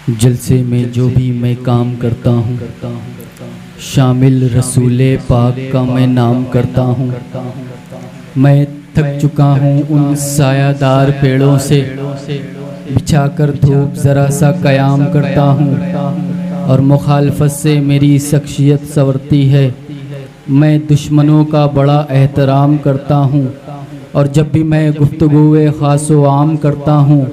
جلسے میں جو بھی میں کام کرتا ہوں شامل رسول پاک کا میں نام کرتا ہوں۔ میں تھک چکا ہوں ان سایہ دار پیڑوں سے، بچھا کر دھوپ ذرا سا قیام کرتا ہوں، اور مخالفت سے میری شخصیت سنورتی ہے۔ میں دشمنوں کا بڑا احترام کرتا ہوں، اور جب بھی میں گفتگو خاص و عام کرتا ہوں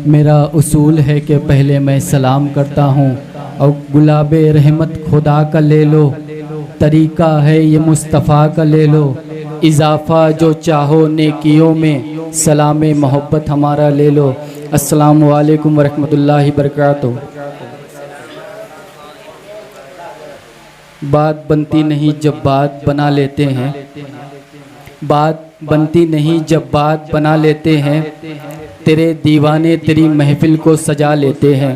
میرا اصول ہے کہ پہلے میں سلام کرتا ہوں۔ اور گلاب رحمت خدا کا لے لو، طریقہ ہے یہ مصطفیٰ کا لے لو، اضافہ جو چاہو نیکیوں میں سلام محبت ہمارا لے لو۔ السلام علیکم ورحمۃ اللہ وبرکاتہ۔ بات بنتی نہیں جب بات بنا لیتے ہیں، بات بنتی نہیں جب بات بنا لیتے ہیں، تیرے دیوانے تیری محفل کو سجا لیتے ہیں۔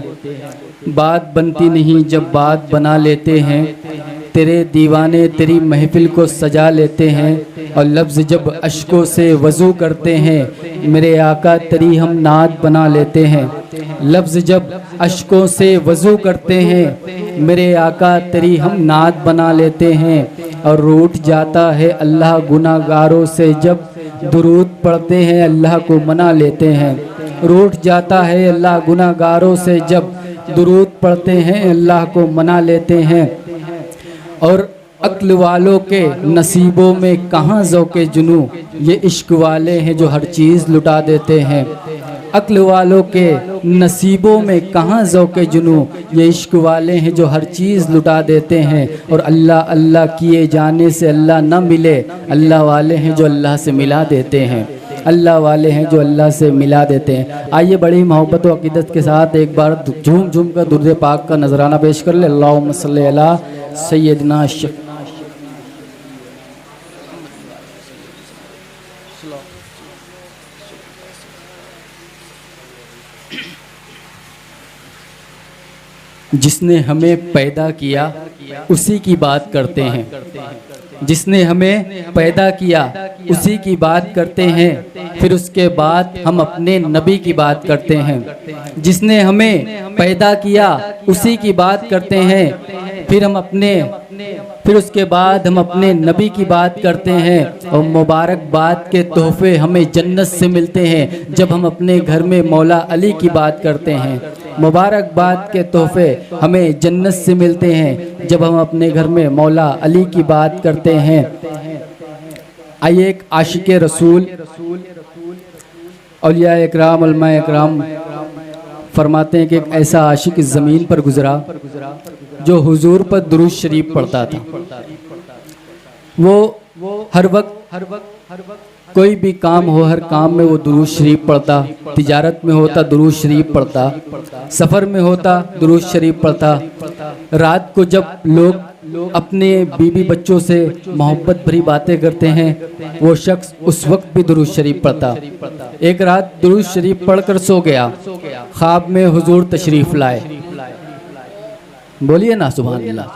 بات بنتی نہیں جب بات بنا لیتے ہیں، تیرے دیوانے تیری محفل کو سجا لیتے ہیں، اور لفظ جب اشکوں سے وضو کرتے ہیں میرے آقا تیری ہم نعت بنا لیتے ہیں۔ لفظ جب اشکوں سے وضو کرتے ہیں میرے آقا تیری ہم نعت بنا لیتے ہیں، اور روٹھ جاتا ہے اللہ گناہ گاروں سے جب درود پڑھتے ہیں اللہ کو منا لیتے ہیں۔ روٹھ جاتا ہے اللہ گناہ گاروں سے جب درود پڑھتے ہیں اللہ کو منا لیتے ہیں۔ اور عقل والوں کے نصیبوں میں کہاں ذوق جنوں، یہ عشق والے ہیں جو ہر چیز لٹا دیتے ہیں۔ عقل والوں کے نصیبوں میں کہاں ذوق جنوں، یہ عشق والے ہیں جو ہر چیز لٹا دیتے ہیں۔ اور اللہ اللہ کیے جانے سے اللہ نہ ملے، اللہ والے ہیں جو اللہ سے ملا دیتے ہیں، اللہ والے ہیں جو اللہ سے ملا دیتے ہیں۔ آئیے بڑی محبت و عقیدت کے ساتھ ایک بار جھوم جھوم کر درود پاک کا نذرانہ پیش کر لے۔ اللہم صلی علی سیدنا جس نے ہمیں پیدا کیا اسی کی بات کرتے ہیں، جس نے ہمیں پیدا کیا اسی کی بات کرتے ہیں، پھر اس کے بعد ہم اپنے نبی کی بات کرتے ہیں۔ جس نے ہمیں پیدا کیا اسی کی بات کرتے ہیں، پھر اس کے بعد ہم اپنے نبی کی بات کرتے ہیں۔ اور مبارکباد کے تحفے ہمیں جنت سے ملتے ہیں جب ہم اپنے گھر میں مولا علی کی بات کرتے ہیں۔ مبارکباد کے تحفے ہمیں جنت سے ملتے ہیں جب ہم اپنے گھر میں مولا علی کی بات کرتے ہیں۔ آئیے ایک عاشق رسول، اولیاء اکرام علماء اکرام فرماتے ہیں کہ ایک ایسا عاشق اس زمین پر گزرا جو حضور پر درود شریف پڑھتا تھا۔ وہ ہر وقت کوئی بھی کام ہو ہر کام میں وہ درود شریف پڑھتا، تجارت میں ہوتا درود شریف پڑھتا، سفر میں ہوتا درود شریف پڑھتا۔ رات کو جب لوگ اپنے بیوی بچوں سے محبت بھری باتیں کرتے ہیں وہ شخص اس وقت بھی درود شریف پڑھتا۔ ایک رات درود شریف پڑھ کر سو گیا، خواب میں حضور تشریف لائے۔ بولیے نا سبحان اللہ،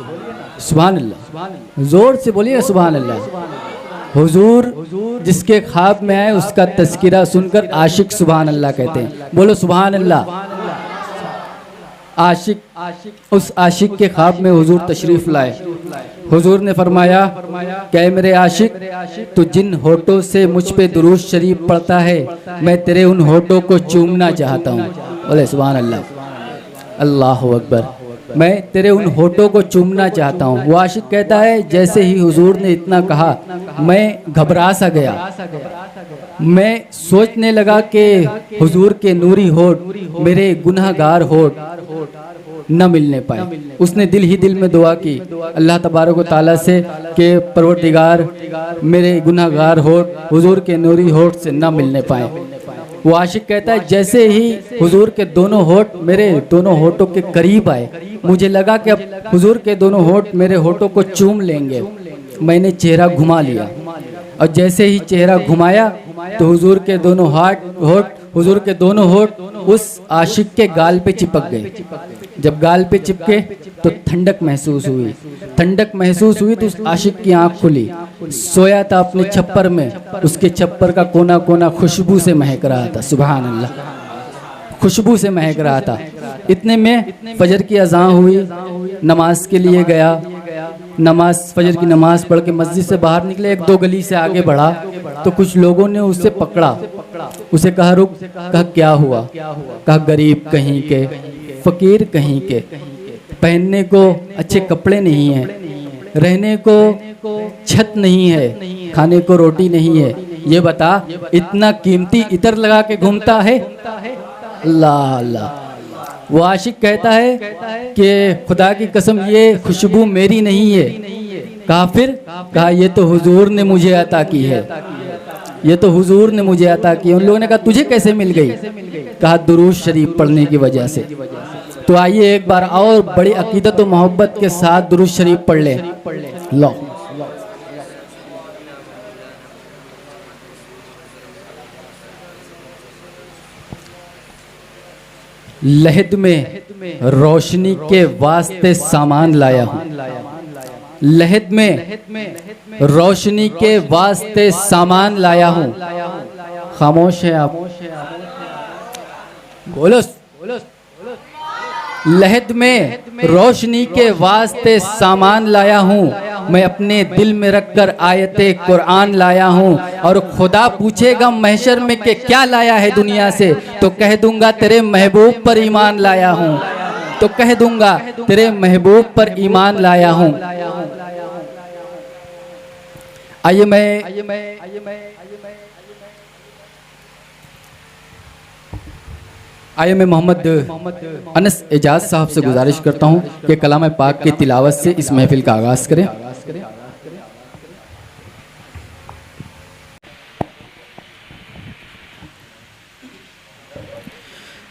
سبحان اللہ، زور سے بولیے سبحان اللہ۔ حضور جس کے خواب میں آئے اس کا تذکرہ سن کر عاشق سبحان اللہ کہتے ہیں۔ بولو سبحان اللہ۔ اس عاشق کے خواب میں حضور تشریف لائے۔ حضور نے فرمایا کہ اے میرے عاشق، تو جن ہونٹوں سے مجھ پہ درود شریف پڑھتا ہے میں تیرے ان ہونٹوں کو چومنا چاہتا ہوں۔ بولے سبحان اللہ، اللہ اکبر، میں تیرے ان ہونٹوں کو چومنا چاہتا ہوں۔ وہ عاشق کہتا ہے جیسے ہی حضور نے اتنا کہا میں گھبرا سا گیا، میں سوچنے لگا کہ حضور کے نوری ہونٹ میرے گناہ گار ہونٹ نہ ملنے پائے۔ اس نے دل ہی دل میں دعا کی اللہ تبارک و تعالیٰ سے کہ پروردگار میرے گناہ گار ہونٹ حضور کے نوری ہونٹ سے نہ ملنے پائے۔ وہ عاشق کہتا ہے جیسے ہی حضور کے دونوں ہونٹ میرے دونوں ہونٹوں کے قریب آئے مجھے لگا کہ اب حضور کے دونوں ہونٹ میرے ہونٹوں کو چوم لیں گے۔ میں نے چہرہ گھما لیا، اور جیسے ہی چہرہ گھمایا تو حضور کے دونوں حضور کے دونوں ہونٹ اس عاشق کے گال پہ چپک گئے۔ جب گال پہ چپکے تو ٹھنڈک محسوس ہوئی تو اس عاشق کی آنکھ کھلی۔ سویا تھا اپنے چھپر میں، اس کے چھپر کا کونا کونا خوشبو سے مہک رہا تھا۔ سبحان اللہ، خوشبو سے مہک رہا تھا۔ اتنے میں فجر کی اذان ہوئی، نماز کے لیے گیا، فجر کی نماز پڑھ کے مسجد سے باہر نکلے، ایک دو گلی سے آگے بڑھا تو کچھ لوگوں نے اسے پکڑا، اسے کہا رک، کہا کیا ہوا؟ کہا غریب کہیں کے، فقیر کہیں کے، پہننے کو اچھے کپڑے نہیں ہیں، رہنے کو چھت نہیں ہے، کھانے کو روٹی نہیں ہے، یہ بتا اتنا قیمتی عطر لگا کے گھومتا ہے؟ اللہ اللہ۔ وہ عاشق کہتا ہے کہ خدا کی قسم یہ خوشبو میری نہیں ہے۔ کافر کہا یہ تو حضور نے مجھے عطا کی ہے، یہ تو حضور نے مجھے عطا کی ہے۔ ان لوگوں نے کہا تجھے کیسے مل گئی؟ کہا درود شریف پڑھنے کی وجہ سے۔ تو آئیے ایک بار اور بڑی عقیدت و محبت کے ساتھ درود شریف پڑھ لیں۔ لو لحد میں روشنی کے واسطے سامان لایا ہوں، لحد میں روشنی کے واسطے سامان لایا ہوں۔ خاموش ہیں آپ، بولو۔ لحد میں روشنی کے واسطے سامان لایا ہوں، میں اپنے دل میں رکھ کر آیت قرآن لایا ہوں، اور خدا پوچھے گا محشر میں کہ کیا لایا ہے دنیا سے، تو کہہ دوں گا تیرے محبوب پر ایمان لایا ہوں، تو کہہ دوں گا تیرے محبوب پر ایمان لایا ہوں۔ آئیے میں محمد انس اعجاز صاحب سے گزارش کرتا ہوں کہ کلام پاک کی تلاوت سے اس محفل کا آغاز کریں۔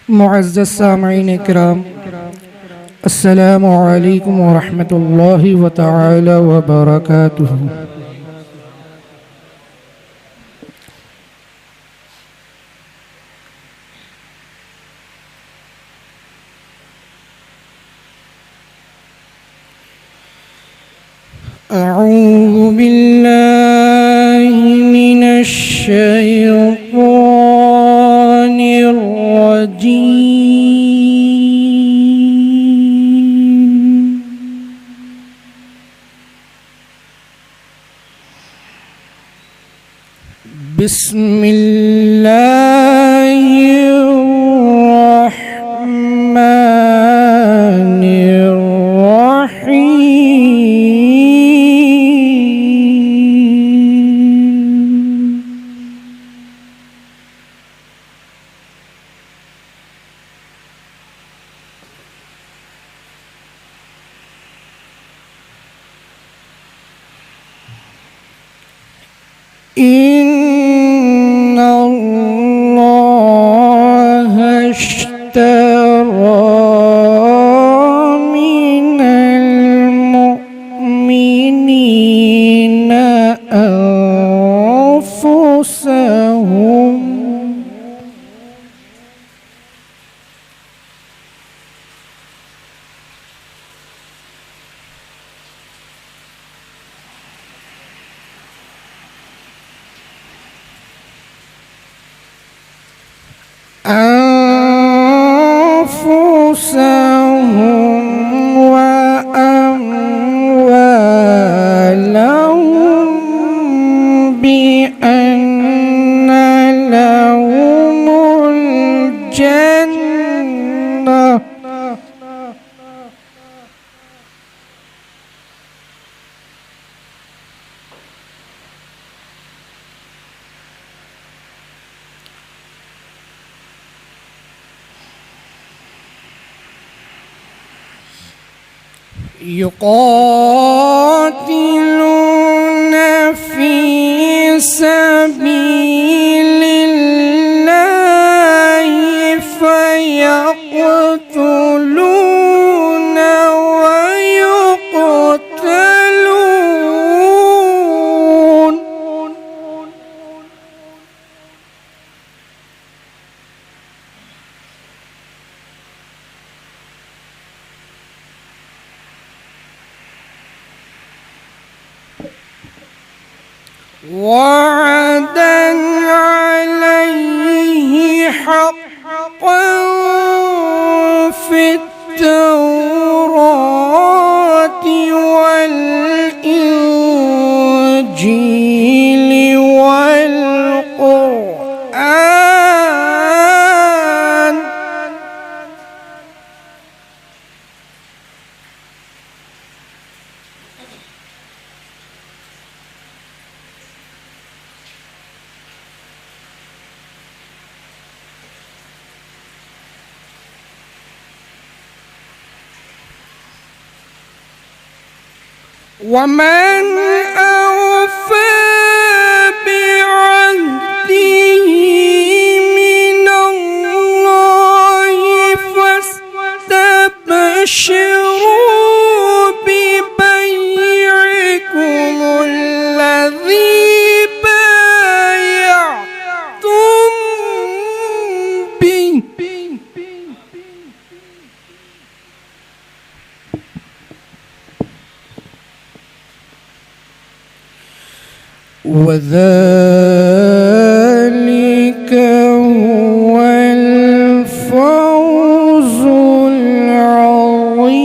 معزز سامعین کرام، السلام علیکم ورحمۃ اللہ وتعالی وبرکاتہ۔ اعوذ باللہ من الشیطان الرجیم، بسم اللہ الرحمن الرحیم۔ إن الله اشترى من المؤمنين أنفسهم وأموالهم بأن لهم الجنة يقاتلون في سبيل الله فيقتلون ويقتلون، وعدا عليه حقا التوراة والإنجيل والقرآن ومن أوفى بعهده من الله فاستبشروا ببيعكم الذي بايعتم به وذلك هو الفوز العظيم.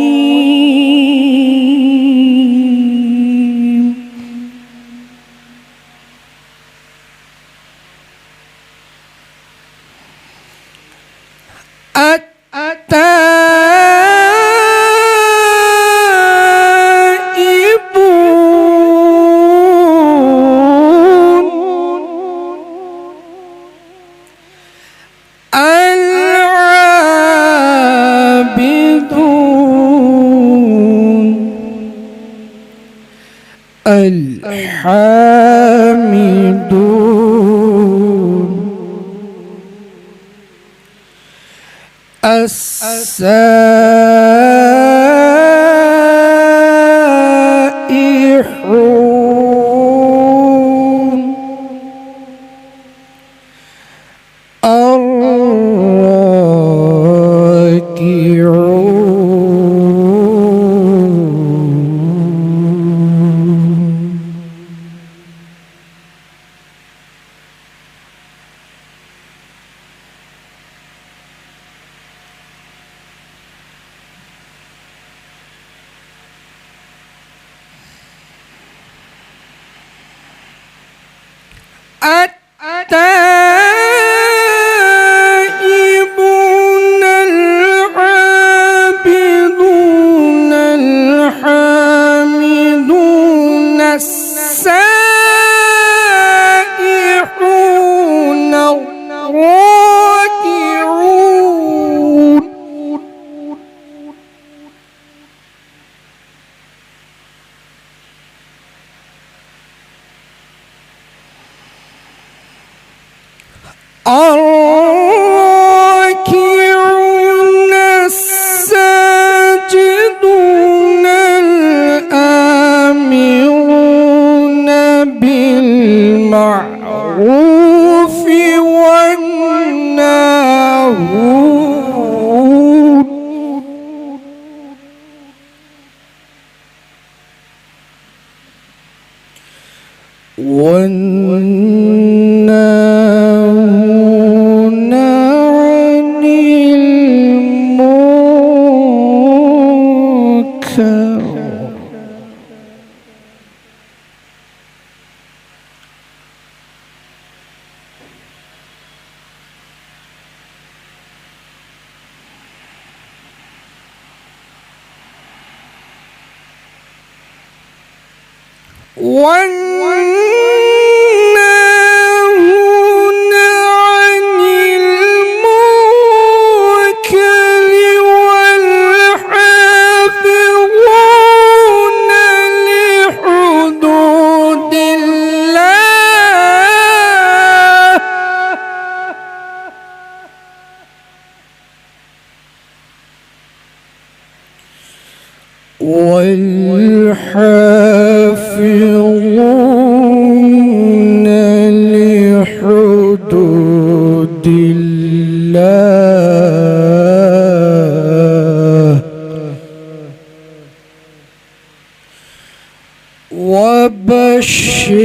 الحامدون السائحون التائبون العابدون الحامدون السائحون الراكعون الراكعون الساجدون الآمرون بالمعروف والناهون عن المنكر والناهون عن المنكر والحافظون لحدود الله والحافظون لحدود الله وبشر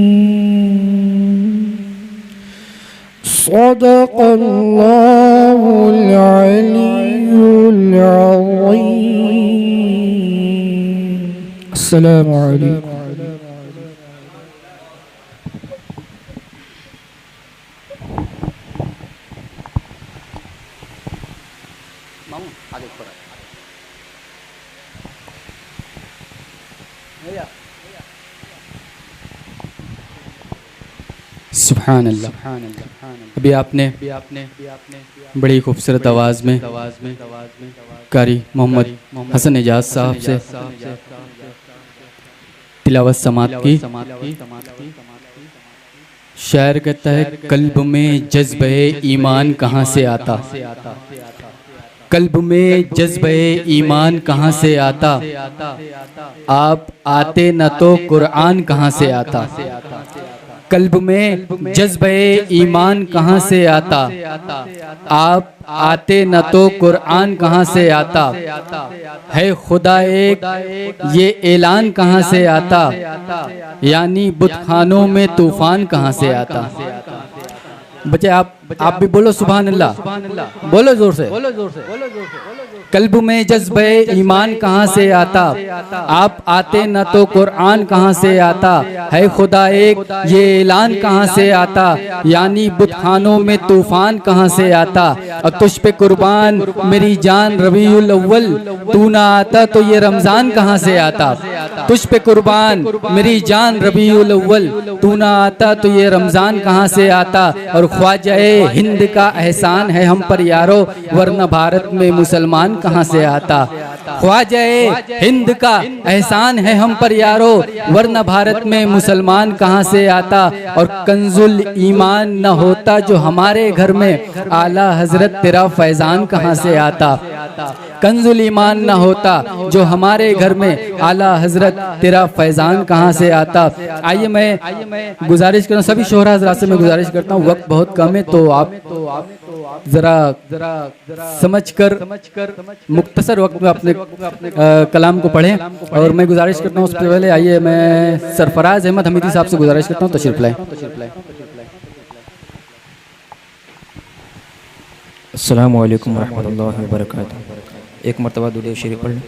المؤمنين. صدق الله العلي العظيم. السلام عليكم. سبحان اللہ. ابھی آپ نے بڑی خوبصورت آواز میں قاری محمد حسن اعجاز صاحب سے تلاوت سماعت کی. شاعر کہتا ہے قلب میں جذبہ ایمان کہاں سے آتا، قلب میں جذبہ ایمان کہاں سے آتا، آپ آتے نہ تو قرآن کہاں سے آتا. قلب میں جذبہ ایمان کہاں سے آتا، آپ آتے نہ تو قرآن کہاں سے آتا، ہے خدا ایک یہ اعلان کہاں سے آتا، یعنی بت خانوں میں طوفان کہاں سے آتا. بچے آپ بھی بولو سبحان اللہ، بولو زور سے. قلب میں جذبہ ایمان کہاں سے آتا، آپ آتے نہ تو قرآن کہاں سے آتا، ہے خدا ایک یہ اعلان کہاں سے آتا، یعنی بت خانوں میں طوفان کہاں سے آتا. اور تجھ پہ قربان میری جان ربیع الاول، تو نہ آتا تو یہ رمضان کہاں سے آتا. تجھ پہ قربان میری جان ربیع الاول، تو نہ آتا تو یہ رمضان کہاں سے آتا. اور خواجہ ہند کا احسان ہے ہم پر یارو، ورنہ بھارت میں مسلمان کہاں سے آتا. خواجہ ہند کا احسان ہے ہم پر یارو، ورنہ بھارت میں مسلمان کہاں سے آتا. اور کنز ایمان نہ ہوتا جو ہمارے گھر میں، اعلیٰ حضرت تیرا فیضان کہاں سے آتا. کنز ایمان نہ ہوتا جو ہمارے گھر میں، اعلیٰ حضرت تیرا فیضان کہاں سے آتا. آئیے میں گزارش کرتا ہوں، سبھی شہرا حضرات سے میں گزارش کرتا ہوں، وقت بہت کم ہے تو آپ ذرا سمجھ کر مختصر وقت میں اپنے کلام کو پڑھیں. اور میں گزارش کرتا ہوں اس سے پہلے آئیے میں سرفراز احمد حمیدی صاحب سے گزارش کرتا ہوں تشریف لائیں. السلام علیکم ورحمۃ اللہ وبرکاتہ. ایک مرتبہ درود شریف پڑھ لیں.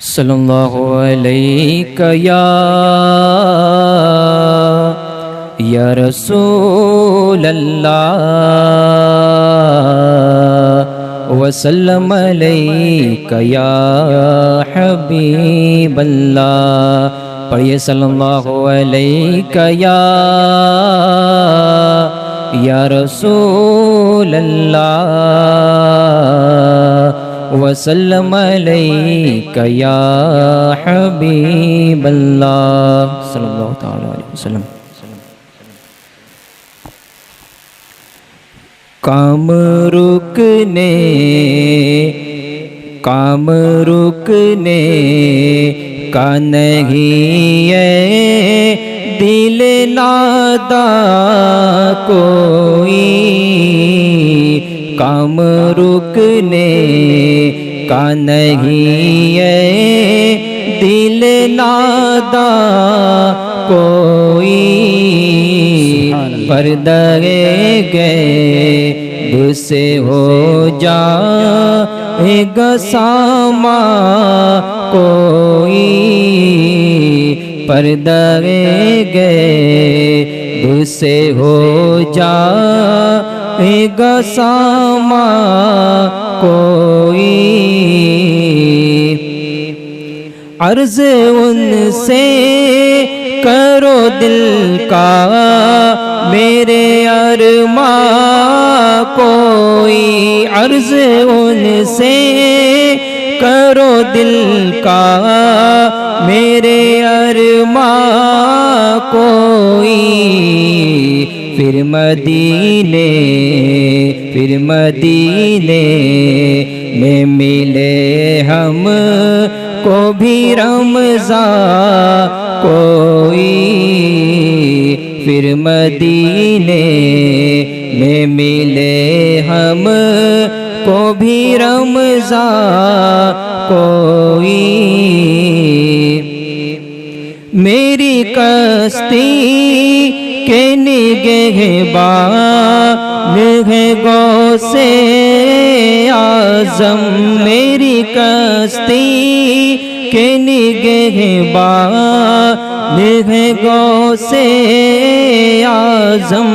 صلی اللہ علیہ یا رسول اللہ، وسلم علیہ یا حبیب اللہ. پڑھیے صلی اللہ علیہ یا رسول اللہ، وسلم علیہ یا حبیب اللہ صلی اللہ تعالی علیہ وسلم. کام رکنے کا نہیں ہے دل ناداں کوئی، کام رکنے کا نہیں ہے دل ناداں کوئی، پردہ غیب سے ہو جائے گا ساما کوئی، پردہ غیب سے ہو جائے گا ساما کوئی. عرض ان سے کرو دل کا میرے ارماں کوئی، عرض ان سے کرو دل کا میرے ارماں کوئی، پھر مدینے میں ملے ہم کو بھی رمضان کوئی، پھر مدینے میں ملے ہم کو بھی رمضان کوئی. کشتی کے نگہبان ہے غوث اعظم، میری کشتی کے نگہبان ہے غوث اعظم،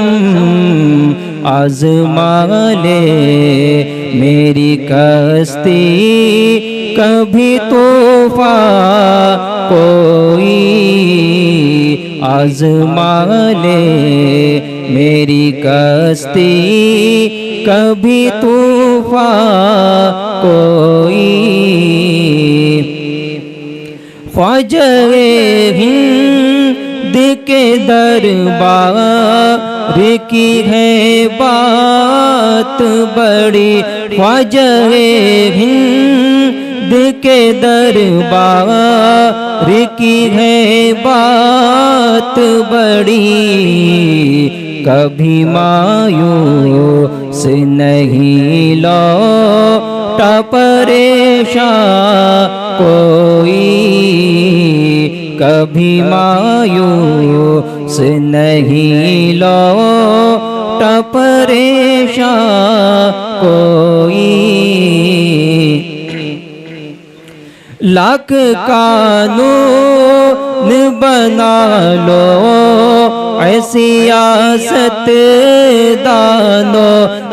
آزما لے میری کشتی کبھی طوفان کوئی، آزما لے میری کشتی کبھی طوفان کوئی۔ خواجہ ہند کے دربار کی ہے بات بڑی، خواجہ ہند کے دربار کی ہے بات بڑی، کبھی مایوس نہیں لوٹا پریشان کوئی، کبھی مایوس نہیں لوٹا پریشان کوئی۔ لاکھ قانون بنا لو اے سیاست دانو،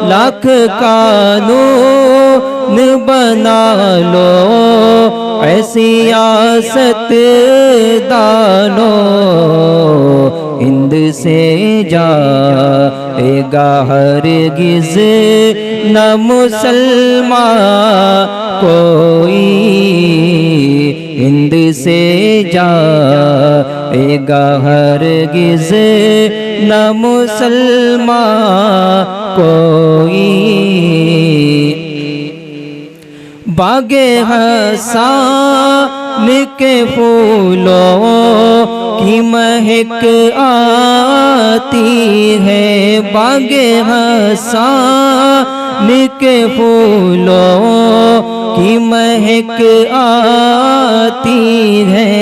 لاکھ قانون بنا لو اے سیاست دانو، ہند سے جائے گا ہرگز نہ مسلمان کوئی، ہند سے جائے گا ہرگز نہ مسلمان کوئی۔ باغ حسان کے پھولوں کی مہک آتی ہے، باغ حسان کے پھولوں کی مہک آتی ہے،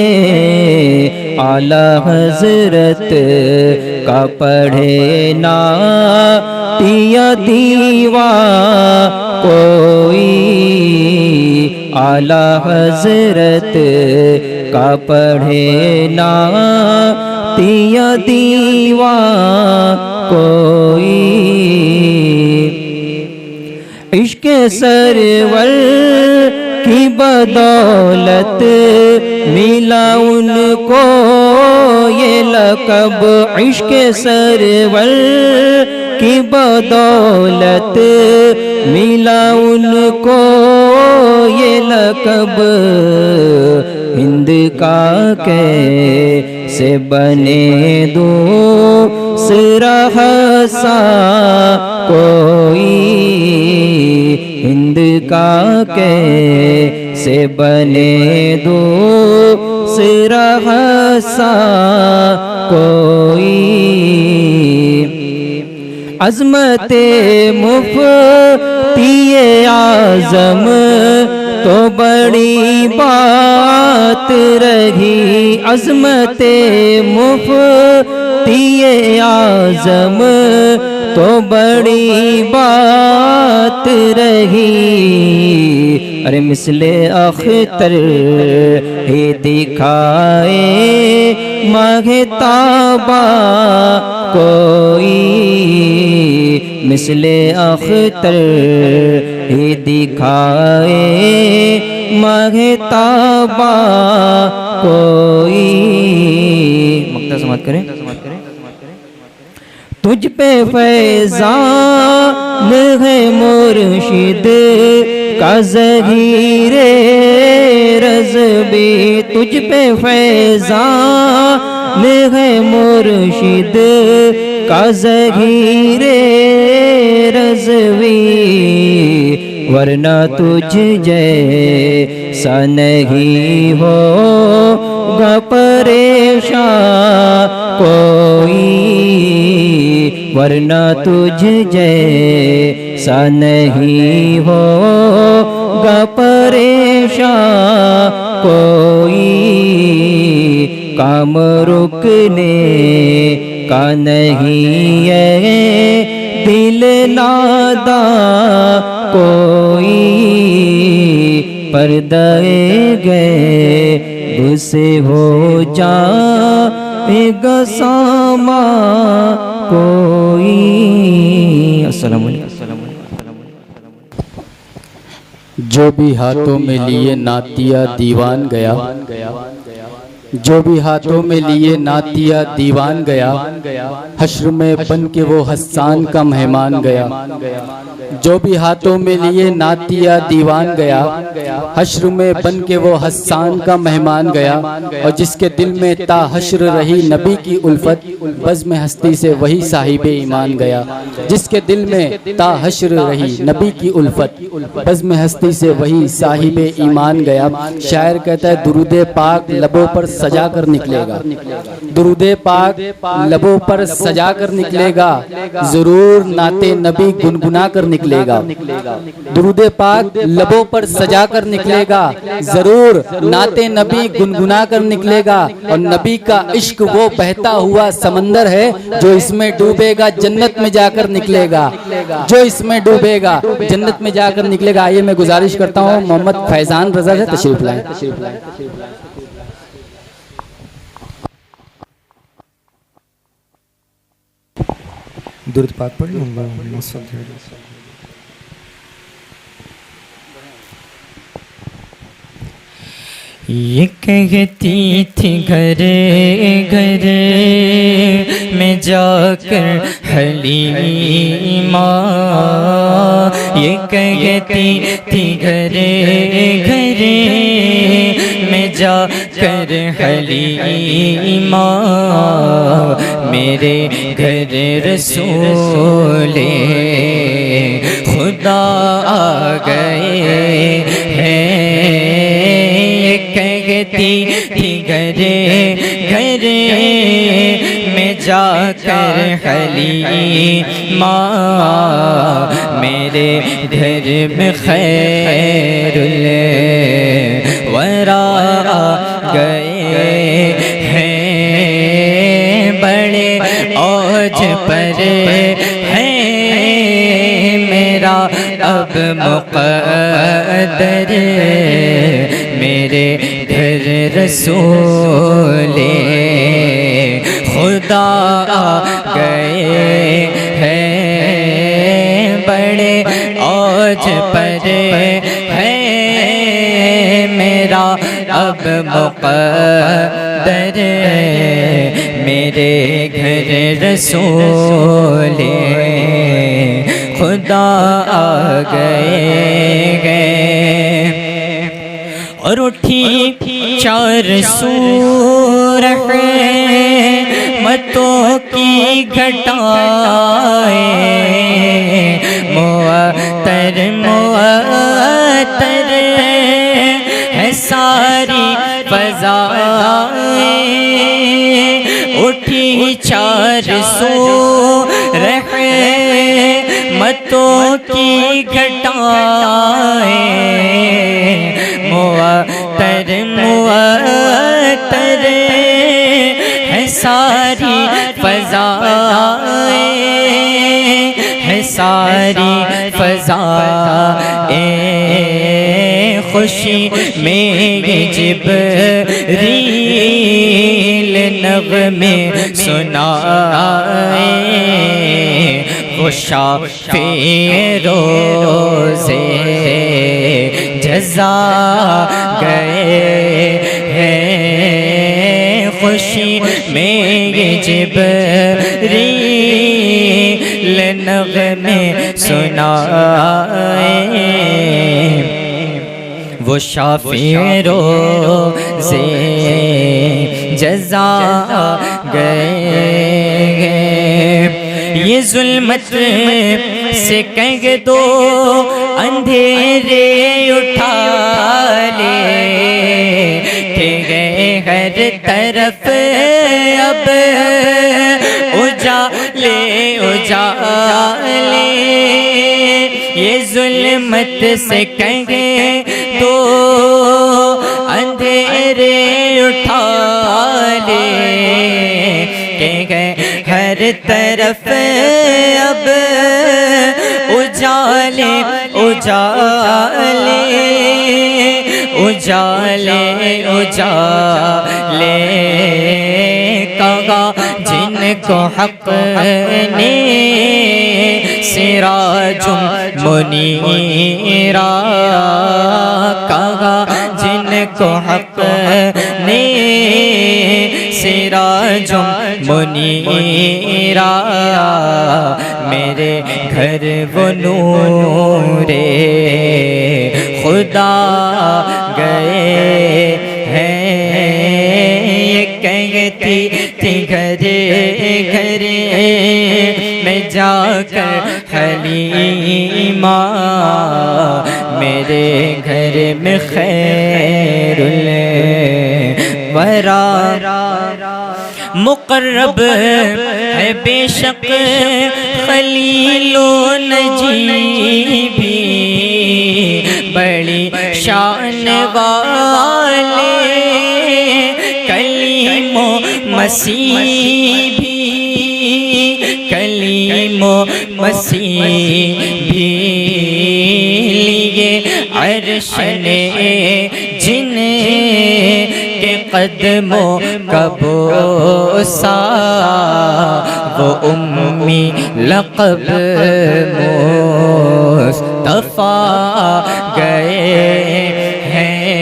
اعلیٰ حضرت کا پڑھے نعت یا دیوان کوئی، اعلیٰ حضرت کا پڑھے نعت یا دیوان کوئی۔ عشق سرور کی بدولت ملا ان کو یہ لقب، عشق سرور کی بدولت ملا ان کو یہ لقب، ہند کا کیسے بنے دوسرا حسان کوئی، ہند کا کیسے بنے دوسرا حسان کوئی۔ عظمت مفتی اعظم تو بڑی بات رہی، عظمت مفتی اعظم تو بڑی بات رہی، ارے مثل اختر ہی دکھائے ماہتابہ کوئی، مثل اختر ہی دکھائے ماہتابہ کوئی۔ مقطع سماعت کریں۔ تجھ پہ فیضان ہے مرشد کا ظہیر رضوی، تجھ پہ فیضان ہے مرشد کا ظہیر رضوی، ورنہ تجھ جیسا نہیں ہوگا پریشان کوئی، ورنہ تجھ جیسا نہیں ہوگا پریشان کوئی، کام رکنے کا نہیں ہے دل ناداں کوئی پردہ غیب سے ہو جائے گا ساما کوئی. السلام علیکم. جو بھی ہاتھوں میں لیے نعتیہ دیوان گیا، جو بھی ہاتھوں میں لیے نعتیہ دیوان گیا، حشر میں بن کے وہ حسان کا مہمان گیا. جو بھی ہاتھوں میں لیے نعتیہ دیوان گیا، حشر میں بن کے وہ حسان کا مہمان گیا. اور جس کے دل میں تا حشر رہی نبی کی الفت، بزم ہستی سے وہی صاحب ایمان گیا. جس کے دل میں تا حشر رہی نبی کی الفت، بزم ہستی سے وہی صاحب ایمان گیا. شاعر کہتا ہے درود پاک لبوں پر سجا کر نکلے گا، درود پاک لبوں پر سجا کر نکلے گا، ضرور نعت نبی گنگنا کر نکلے گا. درود پاک لبوں پر سجا کر نکلے گا، ضرور نعت نبی گنگنا کر نکلے گا. اور نبی کا عشق وہ بہتا ہوا سمندر ہے، جو اس میں ڈوبے گا جنت میں جا کر نکلے گا، جو اس میں ڈوبے گا جنت میں جا کر نکلے گا. آئیے میں گزارش کرتا ہوں محمد فیضان رضا سے تشریف لائیں. درود پاک پڑھ لیں. اللہم صل علی سیدنا. یہ کہتی تھی گھر گھر میں جا کر حلیمہ، یہ کہتی تھی گھر گھر میں جا کر حلیمہ، میرے گھر رسول خدا آ گئے ہیں. کہتی تھی گھر گھر میں جا کر حلیمہ، میرے گھر میں خیر الورا گئے ہیں. بڑے اوج پر ہے میرا اب مقدر، میرے گھر رسول خدا آ گئے ہیں. بڑے اوج پر ہے میرا اب مقدر، میرے گھر رسول خدا آ گئے. اور اٹھی چار سو رحمتوں کی گھٹائیں، معطر معطر ہے ساری فضائیں. اٹھی چار سو رحمتوں کی گھٹائیں، معطر معطر ہے ساری فضائیں، ہے ساری فضائیں. خوشی میں جبریل نغمے سنائے، وہ شافع روزے جزا گئے ہیں. خوشی میں جبریل نغمے سنائے، وہ شافع روزے جزا گئے. یہ ظلمت سے کہہ دو اندھیرے اٹھا لے، کہ گئے ہر طرف اب اجالے اجالے. یہ ظلمت سے کہہ دو اندھیرے اٹھا لے، ہر طرف اب اجالے اجالے اجالے اجالے کہا جن کو حق نے سراج منیرا کہا جن کو حق نے سراج منیرا میرے گھر وہ نور خدا گئے ہیں یہ کہتی تھی گھر گھر میں جا کر حلیمہ میرے گھر میں خیر الورا مقرب ہے بے شک خلیل و نجی بھی بڑی شان والے کلیم و مسیح بھی کلیم و مسیح بھی لیے عرش نے جن کے قدموں کا بوسا وہ امی لقب مصطفیٰ گئے ہیں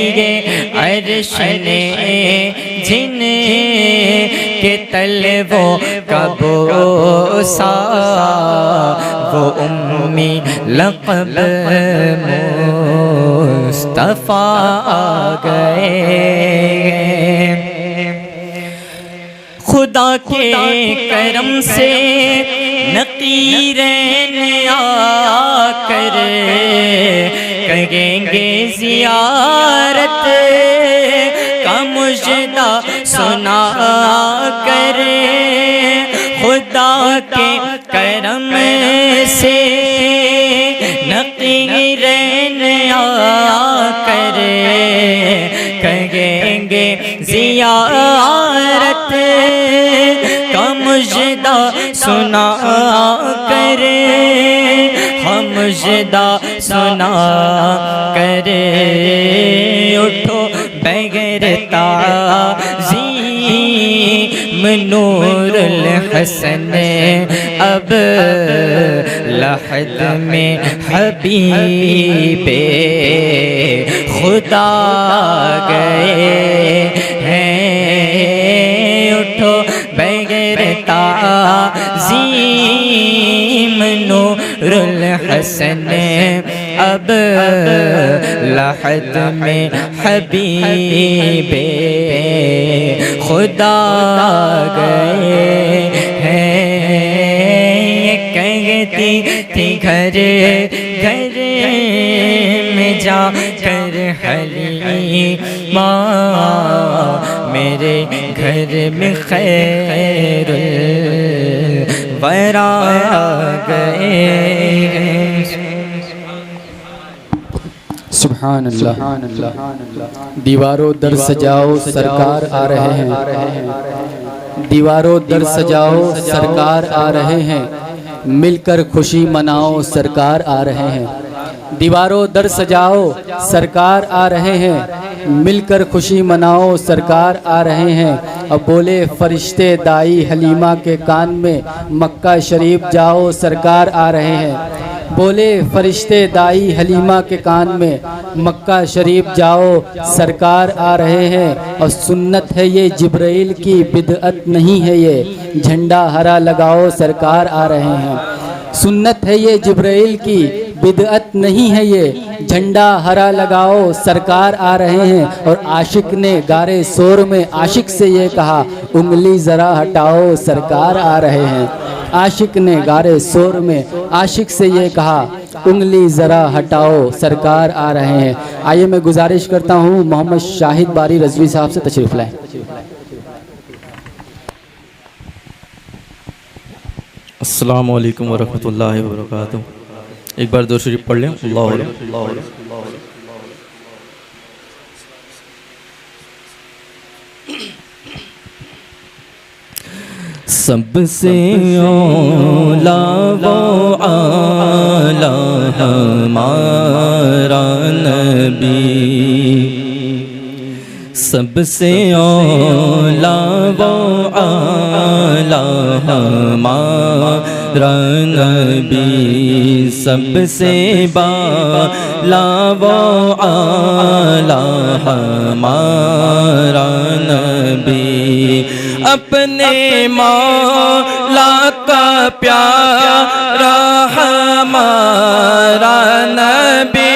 لیے عرش نے جن کے تلووں کا بوسا وہ امی لقب مصطفیٰ گئے خدا کے کرم سے نقیرین آ کر کہیں گے زیارت کا مجدہ سنا کر خدا کے کرم سے نقیرین آ کر کہیں گے زیارت کا مجدہ سنا کر ہم مجدہ سنا کر اٹھو بغیر تعظیم نور الحسن اب لحد میں حبیب خدا گئے ہیں اٹھو بغیر تعظیم نور الحسن اب لحد میں حبیب خدا گئے ہیں یہ کہتی تھی گھر گھر میں جا کر حلیمہ میرے گھر میں خیر الورا گئے سبحان اللہ دیواروں در سجاؤ سرکار آ رہے ہیں دیواروں در سجاؤ سرکار آ رہے ہیں مل کر خوشی مناؤ سرکار آ رہے ہیں دیواروں در سجاؤ سرکار آ رہے ہیں مل کر خوشی مناؤ سرکار آ رہے ہیں اب بولے فرشتے دائی حلیمہ کے کان میں مکہ شریف جاؤ سرکار آ رہے ہیں بولے فرشتے دائی حلیمہ کے کان میں مکہ شریف جاؤ سرکار آ رہے ہیں اور سنت ہے یہ جبرائیل کی بدعت نہیں ہے یہ جھنڈا ہرا لگاؤ سرکار آ رہے ہیں سنت ہے یہ جبرائیل کی بدعت نہیں ہے یہ جھنڈا ہرا لگاؤ سرکار آ رہے ہیں اور عاشق نے گارے سور میں عاشق سے یہ کہا انگلی ذرا ہٹاؤ سرکار آ رہے ہیں عاشق نے گارے سور میں عاشق سے یہ کہا انگلی ذرا ہٹاؤ سرکار آ رہے ہیں آئیے میں گزارش کرتا ہوں محمد شاہد باری رضوی صاحب سے تشریف لائیں السلام علیکم ورحمۃ اللہ وبرکاتہ ایک بار دو شریف پڑھ لیں اللہ سب سے اولا و اعلی ہمارا نبی، سب سے اولا و اعلی ہمارا نبی، سب سے بالا و اعلی ہمارا نبی، اپنے مولا کا پیارا ہمارا نبی،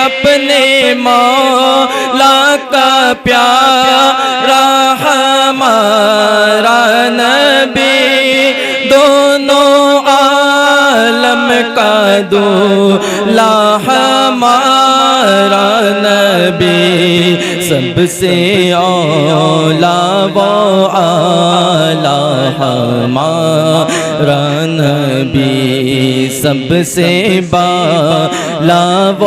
اپنے مولا کا پیارا ہمارا نبی، دونوں عالم کا دولا ہمارا نبی، سب سے اولا و اعلی ہمارا نبی، سب سے بالا و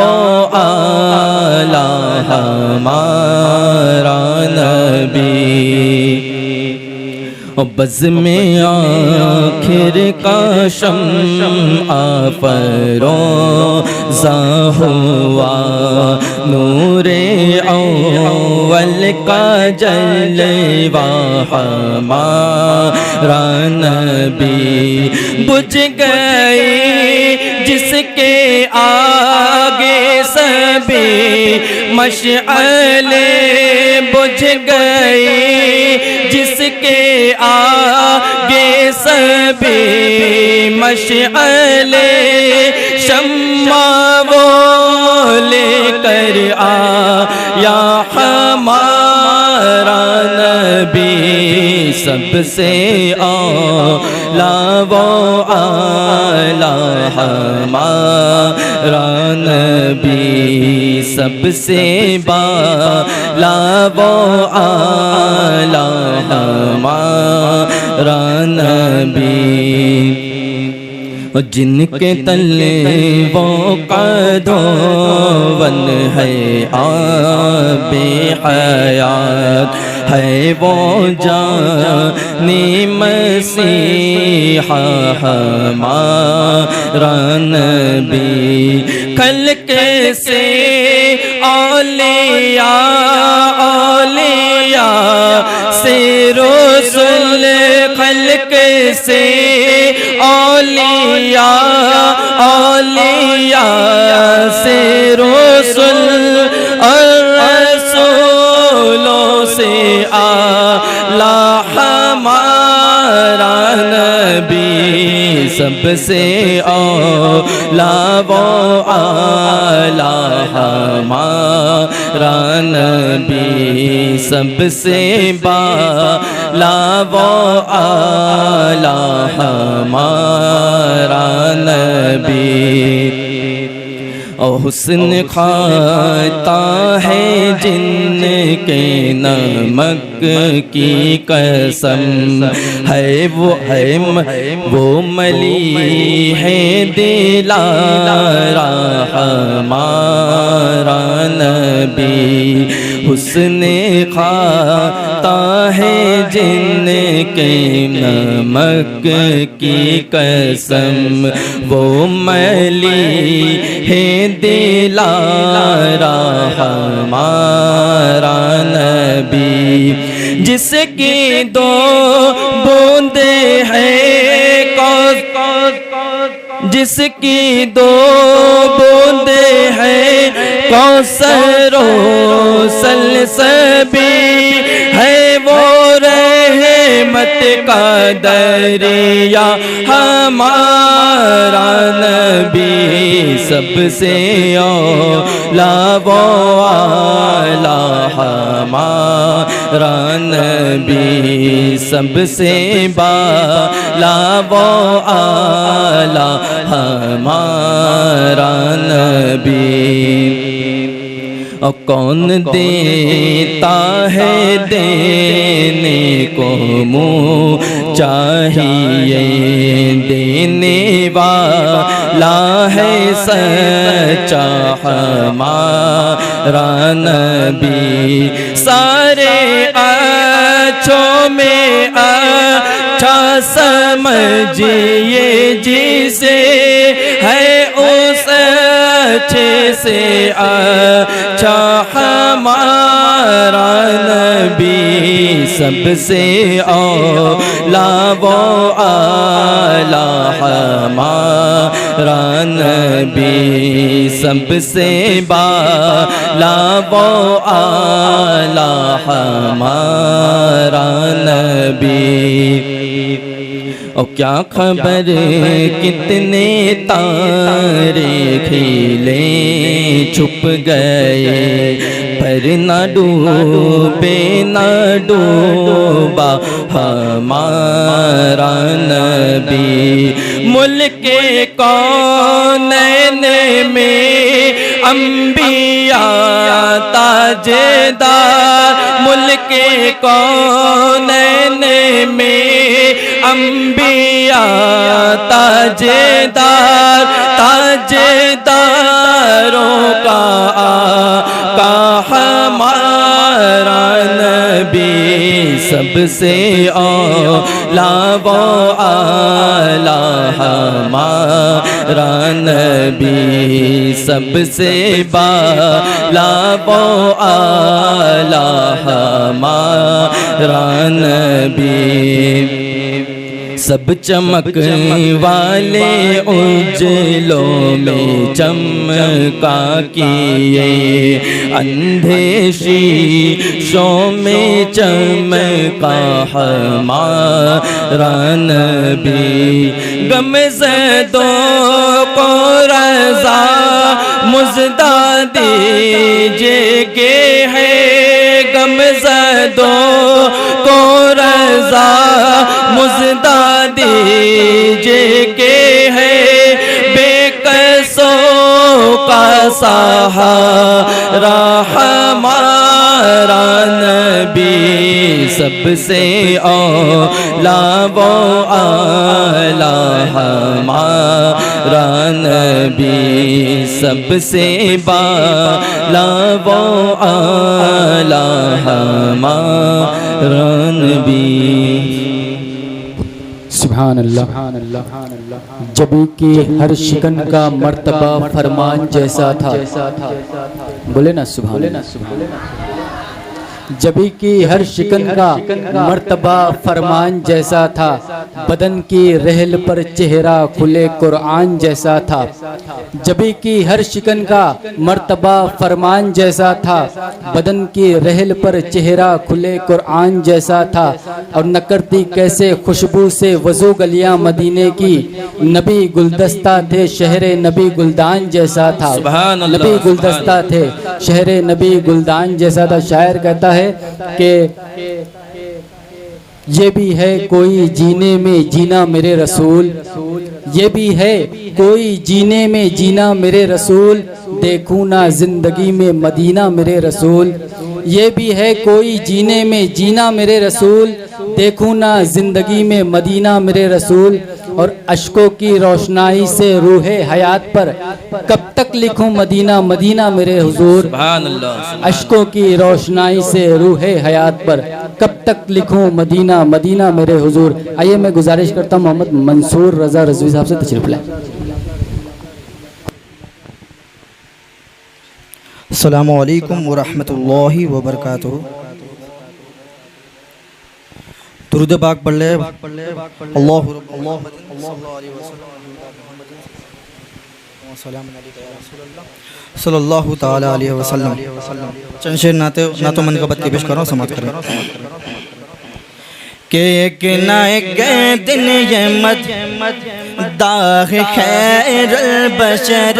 اعلی ہمارا نبی، بز میں آخر کا شمع فروزاں ہوا، نور اول کا جلوہ ہمارا نبی، بجھ گئی جس کے آگے سبھی مشعلیں، بجھ گئی جس کے آگے سبھی مشعلیں، شمع وہ لے کر آیا ہمارا نبی، سب سے اولا و اعلی ہمارا نبی، سب سے بالا و اعلی ہمارا نبی، جن کے تلے وہ قدوون ہے آب حیات، ہے وہ جانی مسیحا ہمارا نبی، خلق سے اولیاء، اولیاء سے رسول، خلق سے اولیاء، اولیاء سے رسول، اور رسولوں سے اعلیٰ ہمارا نبی، سب سے اولا و اعلی ہمارا نبی، سب سے بالا و اعلی ہمارا نبی، اور حسن کھاتا ہے جن کے نمک کی قسم، ہے وہ ملی ہے دلارا ہمارا نبی، حسن کھاتا ہے جن کے نمک کی قسم، وہ ملی ہے دلارا ہمارا نبی، جس کی دو بوندیں ہیں جس کی دو بوندیں ہیں کوثر و سلسبی، ہے وہ رحمت کا دریا ہمارا نبی، سب سے اولا و اعلی ہمارا نبی، سب سے بالا و اعلی ہمارا نبی، اور کون دیتا ہے دینے کو منہ چاہیے، دینے والا ہے سچا ہمارا نبی، سارے اچھوں میں اچھا سمجھیے جسے ہے اس اچھے سے اچھا ہمارا نبی، سب سے اولا و اعلیٰ ہمارا نبی، سب سے بالا و اعلیٰ ہمارا نبی۔ اور کیا خبر کتنے تارے کھیلے چھپ گئے، پر نہ ڈوبے نہ ڈوبا ہمارا نبی۔ ملک کونین میں انبیاء تاجدار، ملک کونین میں انبیاء تاجدار، تاجداروں کا آقا ہمارا نبی، سب سے اولا و اعلیٰ ہمارا نبی، سب سے بالا و اعلیٰ ہمارا نبی۔ سب چمک والے اجلوں میں چمکا کیے، اندھے شیشوں میں چمکا ہمارا نبی۔ غم زدوں کو رضا مژدہ دیجئے کہ ہے، غم زدوں کو رضا مژدہ دیجئے کہ ہے، بے قصوں کا سہارا ہمارا نبی، سب سے اولا و اعلیٰ ہمارا نبی، سب سے بالا و اعلیٰ ہمارا نبی۔ سبحان اللہ۔ جبھی کہ ہر شکن کا مرتبہ فرمان جیسا تھا، بولے نا سبحان اللہ۔ جبھی کہ ہر شکن کا مرتبہ فرمان جیسا تھا، بدن کی رحل پر چہرہ کھلے قرآن جیسا تھا۔ جبھی کہ ہر شکن کا مرتبہ فرمان جیسا تھا، بدن کی رحل پر چہرہ کھلے قرآن جیسا تھا، اور نہ کرتی کیسے خوشبو سے وضو گلیاں مدینے کی، نبی گلدستہ تھے شہر نبی گلدان جیسا تھا، نبی گلدستہ تھے شہر نبی گلدان جیسا تھا۔ شاعر کہتا ہے کہ یہ بھی ہے کوئی جینے میں جینا میرے رسول، یہ بھی ہے کوئی جینے میں جینا میرے رسول، دیکھوں نہ زندگی میں مدینہ میرے رسول، یہ بھی ہے کوئی جینے میں جینا میرے رسول، دیکھوں نہ زندگی میں مدینہ میرے رسول، اور اشکوں کی روشنائی سے روح حیات پر کب تک لکھوں مدینہ مدینہ میرے حضور، اشکوں کی روشنائی سے روح حیات پر کب تک لکھوں مدینہ مدینہ میرے حضور۔ آئیے میں گزارش کرتا ہوں محمد منصور رضا رضوی صاحب سے تشریف لائیں۔ السلام علیکم ورحمۃ اللہ وبرکاتہ۔ درود پاک پڑھ لے اللہ صلی اللہ تعالی علیہ وسلم۔ چند شعر نعت و منقبت کے پیش کر رہا ہوں، سماعت کریں۔ کہ ایک نہ ایک دن یہ مداح خیر البشر،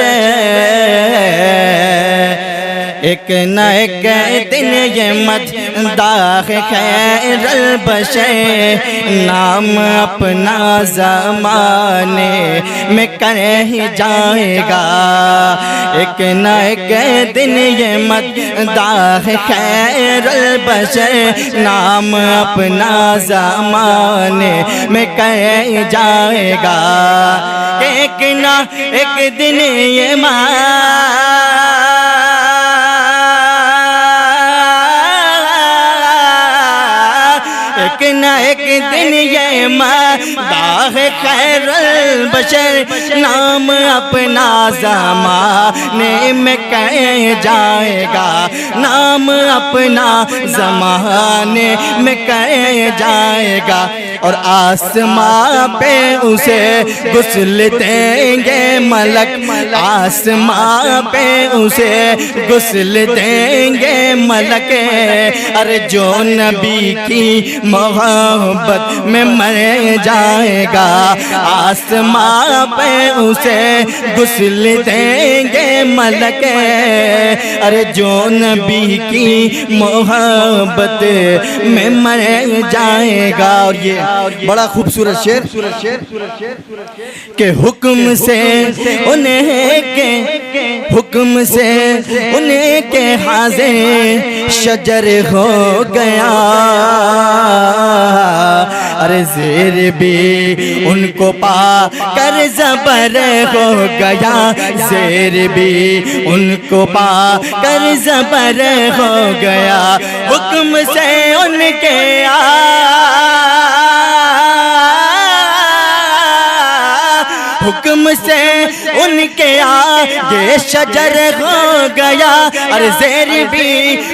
ایک نہ ایک دن یہ مداح خیر البشر، نام اپنا زمانے میں کر ہی جائے گا، ایک نہ ایک دن یہ مداح خیر البشر، نام اپنا زمانے میں کر ہی جائے گا، ایک نہ ایک دن یہ ایک نہ ایک دن یہ مداح خیر البشر نام اپنا زمانے میں کہہ جائے گا، نام اپنا زمانے میں کہہ جائے گا، اور آسمان پہ اسے غسل دیں گے ملک، آسمان پہ اسے غسل دیں گے ملک، ارے جو نبی کی محبت میں مر جائے گا، آسمان پہ اسے غسل دیں گے ملک، ارے جو نبی کی محبت میں مر جائے گا۔ اور یہ بڑا خوبصورت شعر کہ حکم سے انہیں کے حکم سے انہیں کے حاضر شجر ہو گیا، ارے زیر بھی ان کو پا کر زبر ہو گیا، زیر بھی ان کو پا کر زبر ہو گیا، حکم سے ان کے حکم سے ان کے آگے شجر ہو گیا، اور زیر بھی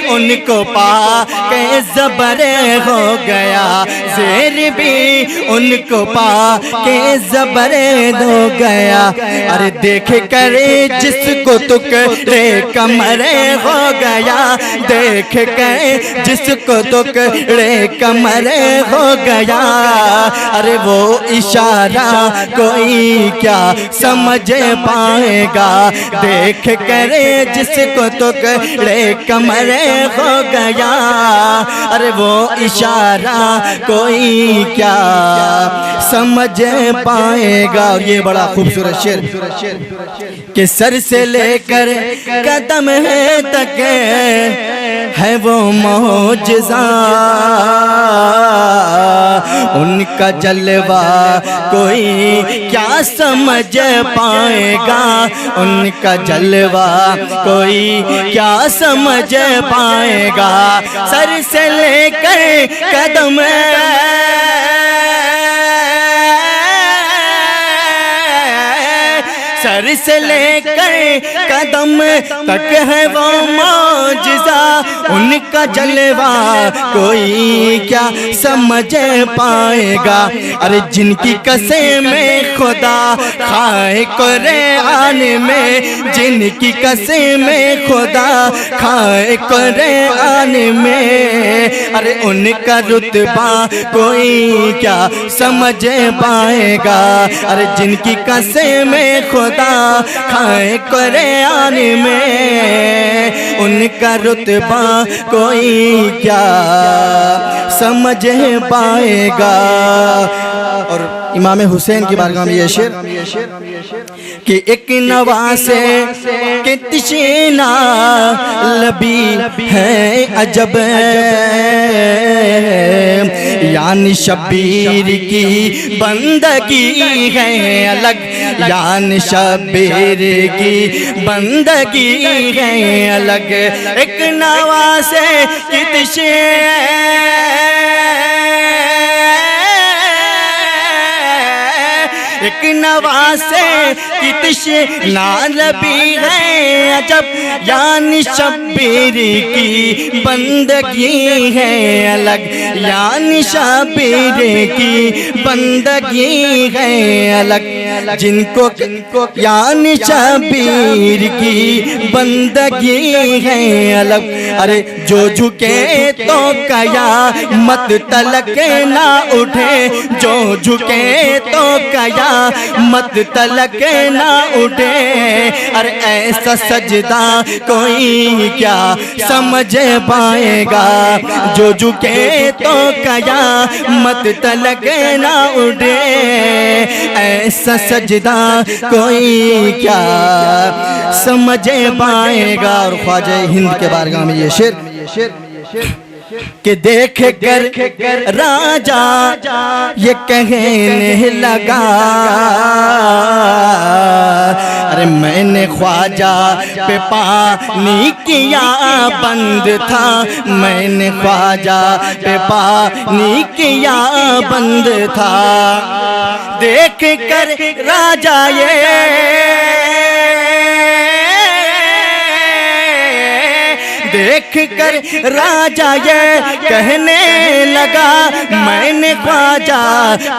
ان کو پا کے زبر ہو گیا، زیر بھی ان کو پا کے زبر ہو گیا، ارے دیکھ کر جس کو ٹکڑے کمر ہو گیا، دیکھ کر جس کو ٹکڑے کمر ہو گیا، ارے وہ اشارہ کوئی کیا سمجھ پائے گا، دیکھ کر جس کو ٹکڑے کمر ہو گیا، ارے وہ اشارہ کوئی کیا سمجھ پائے گا۔ اور یہ بڑا خوبصورت شعر کہ سر سے لے کر قدم تک ہے وہ معجزہ، ان کا جلوہ کوئی کیا سمجھ پائے گا، ان کا جلوہ کوئی کیا سمجھ پائے گا، سر سے لے کر قدم سر سے لے کر قدم تک ہے وہ معجزہ، ان کا جلوہ کوئی کیا سمجھ پائے گا، ارے جن کی قسمیں خدا کھائے قرآن میں، جن کی قسمیں خدا کھائے قرآن میں، ارے ان کا رتبہ کوئی کیا سمجھ پائے گا، ارے جن کی قسمیں خدا کھائے قرآن میں، ان کا رتبہ کوئی کیا سمجھ پائے گا۔ اور امام حسین کی بارگاہ میں یہ شعر کہ ایک نواسے کے تشینا لبی ہے عجب، یعنی شبیر کی بندگی ہے الگ، یعنی شبیر کی بندگی ہے الگ، ایک نواسے کی ایک نواسے کی تشینا لبی ہے عجب، یعنی شبیر کی بندگی ہے الگ، یعنی شبیر کی بندگی ہے الگ، جن کو یعنی شبیر کی بندگی ہے الگ، ارے جو جھکے تو قیامت تلک نہ اٹھے، جو جھکے تو قیامت تلک نہ اٹھے، ارے ایسا سجدہ کوئی کیا سمجھ پائے گا، جو جھکے تو قیامت تلک نہ اٹھے، ایسا سجدہ کوئی کیا سمجھ پائے گا۔ اور خواجہ ہند کے بارگاہ میں یہ شعر کہ دیکھ کر راجا یہ کہنے لگا ارے میں نے خواجہ پہ پانی کیا بند تھا میں نے خواجہ پہ پانی کیا بند تھا دیکھ کر راجا دیکھ کر راجا یہ کہنے لگا میں نے خواجہ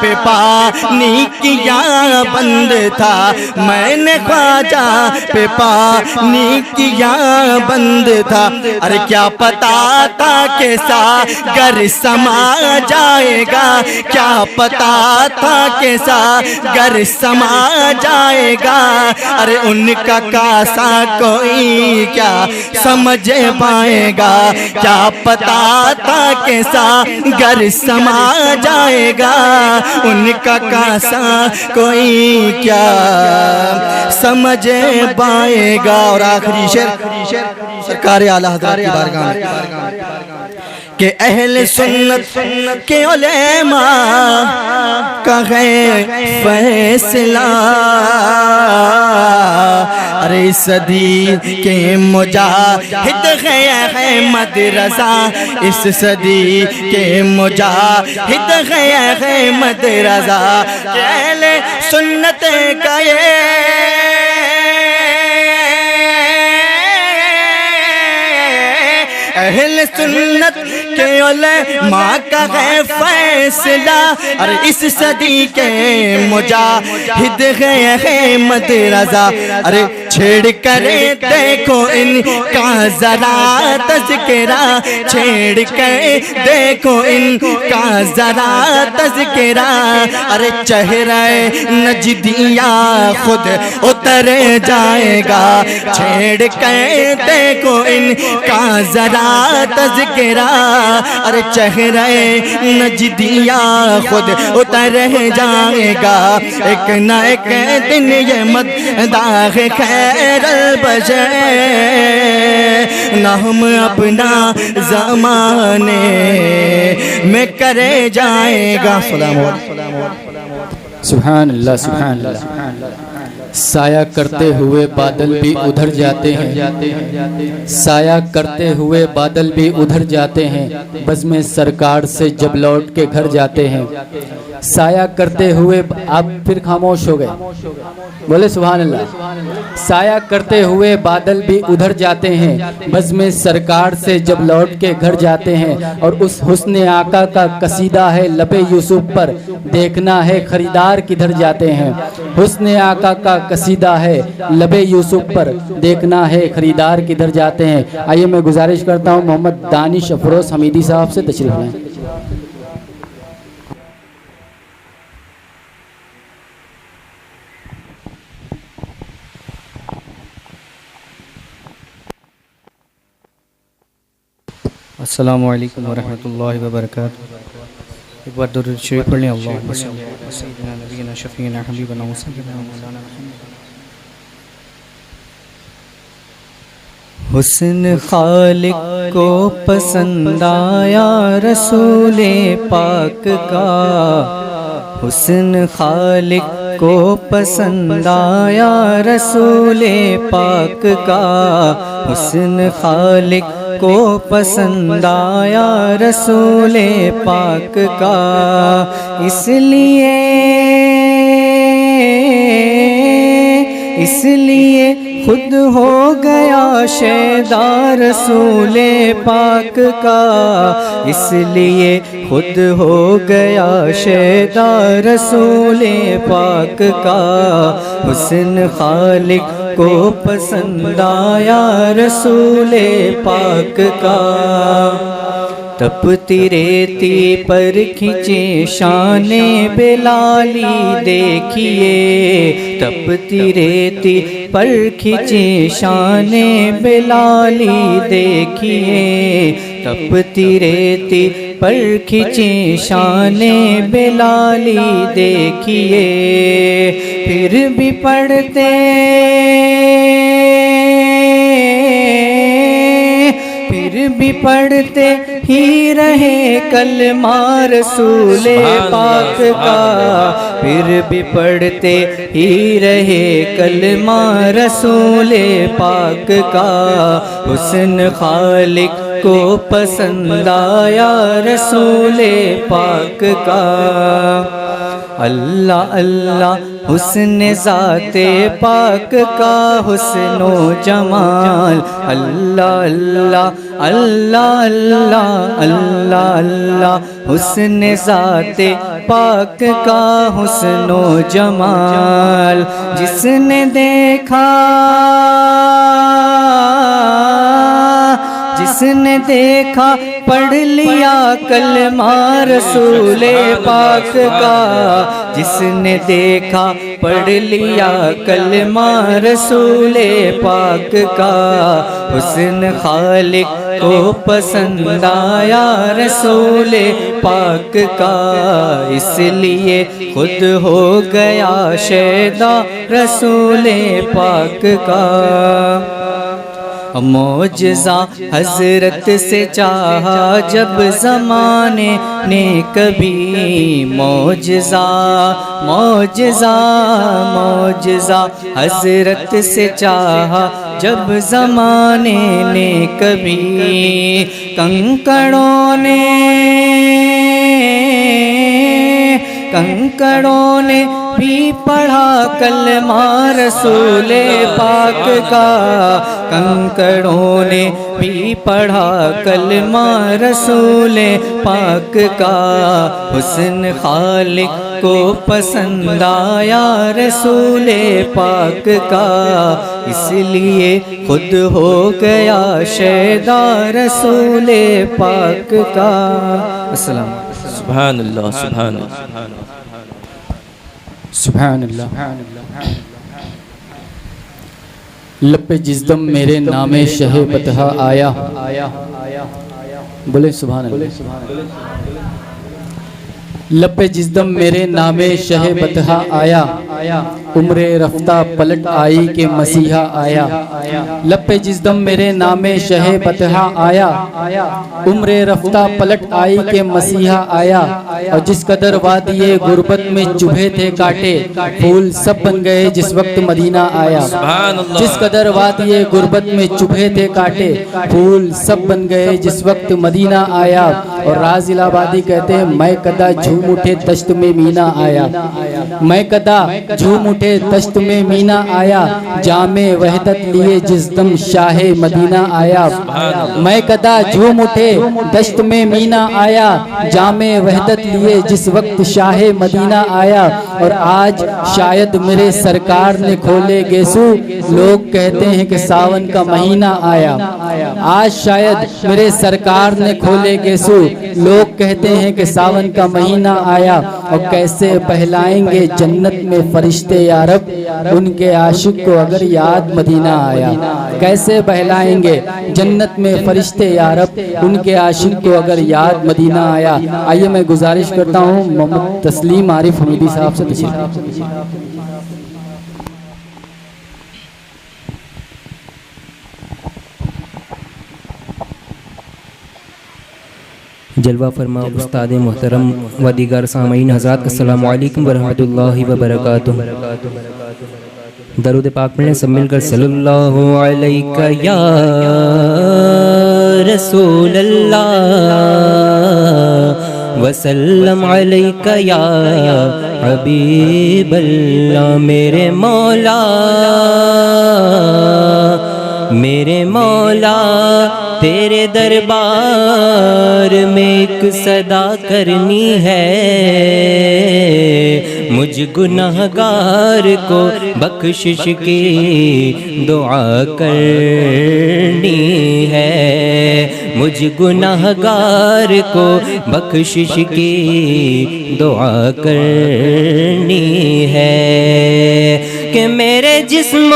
پہ پانی کیا بند تھا میں نے خواجہ پہ پانی کیا بند تھا ارے کیا پتا تھا کیسا گر سما جائے گا کیا پتا تھا کیسا گر سما جائے گا ارے ان کا کاسا کوئی کیا سمجھ پائے گا کیا پتا تھا کیسا گر سما جائے گا ان کا کاسا کوئی کیا سمجھ پائے گا اور آخری شعر سرکار اعلیٰ حضرت کی بارگاہ میں کہ اہل سنت کے علماء کا ہے فیصلہ ارے صدی کے مجاہد ہے احمد رضا اس صدی کے مجاہد ہے احمد رضا کہ اہل سنت کا اہل سنت کے علماء کا ہے فیصلہ اور اس صدی کے مجاہد ہے احمد رضا ارے چھیڑ کرے دیکھو ان کا ذرا تذکرہ چھیڑ کرے دیکھو ان کا ذرا تذکرہ ارے چہرہ نجدیہ خود اتر جائے گا چھیڑ کرے دیکھو ان کا ذرا تذکرہ ارے چہرہ نجدیہ خود اتر جائے گا ایک نہ ایک دن یہ مداح خیر البشر نہ ہم اپنا زمانے میں کرے جائے گا سبحان اللہ سبحان اللہ سایہ کرتے ہوئے بادل بھی ادھر جاتے ہیں سایہ کرتے ہوئے بادل بھی ادھر جاتے ہیں بزم سرکار سے جب لوٹ کے گھر جاتے ہیں سایہ کرتے ہوئے آپ پھر خاموش ہو گئے بولے سبحان اللہ سایہ کرتے ہوئے بادل بھی ادھر جاتے ہیں بزم سرکار سے جب لوٹ کے گھر جاتے ہیں اور اس حسن آقا کا قصیدہ ہے لب یوسف پر دیکھنا ہے خریدار کدھر جاتے ہیں حسن آقا کا قصیدہ ہے لب یوسف پر دیکھنا ہے خریدار کدھر جاتے ہیں آئیے میں گزارش کرتا ہوں محمد دانش افروز حمیدی صاحب سے تشریف لائیں السلام علیکم ورحمۃ اللہ وبرکاتہ ایک بار درود شریف پڑھ لیں اللہم صلی علی سیدنا نبینا شفیعنا حبیبنا وسیلنا مولانا حسن خالق کو پسند آیا رسول پاک کا حسن خالق کو پسند آیا رسول پاک کا حسن خالق کو پسند آیا رسول پاک کا اس لیے خود ہو گیا شیدا رسول پاک کا اس لیے خود ہو گیا شیدا رسول پاک کا حسن خالق کو پسند آیا رسول پاک کا تپتی ریتی پر کھینچے شان بلالی دیکھیے تپتی ریتی پر کھینچے شان بلالی دیکھیے تپتی ریتی پر کھینچے شان بلالی دیکھیے پھر بھی پھر بھی پڑھتے ہی رہے کلمہ رسول پاک کا، پھر بھی پڑھتے ہی رہے کلمہ رسول پاک کا، حسن خالق کو پسند آیا رسول پاک کا۔ اللہ اللہ حسن ذات پاک کا حسن و جمال، اللہ اللہ اللہ اللہ اللہ اللہ حسن ذات پاک کا حسن و جمال، جس نے دیکھا جس نے دیکھا پڑھ لیا کلمہ رسول پاک کا، جس نے دیکھا پڑھ لیا کلمہ رسول پاک کا، حسن خالق کو پسند آیا رسول پاک کا، اس لیے خود ہو گیا شیدا رسول پاک کا۔ معجزہ حضرت سے چاہا جب زمانے نے کبھی، معجزہ معجزہ معجزہ حضرت سے چاہا جب زمانے نے کبھی، کنکڑوں نے بھی پڑھا کلمہ رسول پاک کا، کنکڑوں نے بھی پڑھا کلمہ رسول پاک کا، حسن خالق کو پسند آیا رسول پاک کا، اس لیے خود ہو گیا شیدا رسول پاک کا۔ السلام علیکم۔ سبحان اللہ سبحان اللہ سبحان اللہ۔ لب پہ جزدم میرے نام شہ بطحہ آیا، بولے سبحان اللہ۔ لب پہ جزدم میرے نام شہ بطحہ آیا، عمر رفتہ پلٹ آئی کہ مسیحا آیا، لب پہ جزدم میرے نام شہ بطحہ آیا، عمر رفتہ پلٹ آئی کہ مسیحا آیا، اور جس قدر وادی غربت میں چبھے تھے کاٹے، پھول سب بن گئے جس وقت مدینہ آیا، جس قدر وادی غربت میں چبھے تھے کاٹے، پھول سب بن گئے جس وقت مدینہ آیا، اور راز الہ آبادی کہتے ہیں میں کدا جھوم اٹھے تشت میں مینا آیا، میں کدا جھوم اٹھے تشت میں مینا آیا، جام وحدت لیے جس دم شاہ مدینہ آیا، میں کدا جھوم اٹھے دشت میں مینا آیا، جام وحدت لیے جس وقت شاہ مدینہ آیا، اور آج شاید میرے سرکار نے کھولے گیسو، لوگ کہتے ہیں کہ ساون کا مہینہ آیا، آج شاید میرے سرکار نے کھولے گیسو، لوگ کہتے ہیں کہ ساون کا مہینہ آیا، اور کیسے بہلائیں گے جنت میں فرشتے یا رب، ان کے عاشق کو اگر یاد مدینہ آیا، کیسے بہلائیں گے جنت میں فرشتے یا رب، ان کے عاشق کو اگر یاد مدینہ آیا۔ آئیے میں گزارش کرتا ہوں محمد تسلیم عارف حمیدی صاحب سے تشریف۔ جلوہ فرما استاد محترم و دیگر سامعین حضرات، السلام علیکم ورحمۃ اللہ وبرکاتہ۔ درود پاک پڑھیں سب مل کر، صلی اللہ علیہ یا رسول اللہ وسلم علیہ یا حبیب اللہ۔ میرے مولا میرے مولا تیرے دربار میں ایک صدا کرنی ہے، مجھ گناہگار کو بخشش کی دعا کرنی ہے، مجھ گناہگار کو بخشش کی دعا کرنی ہے، کہ میرے جسم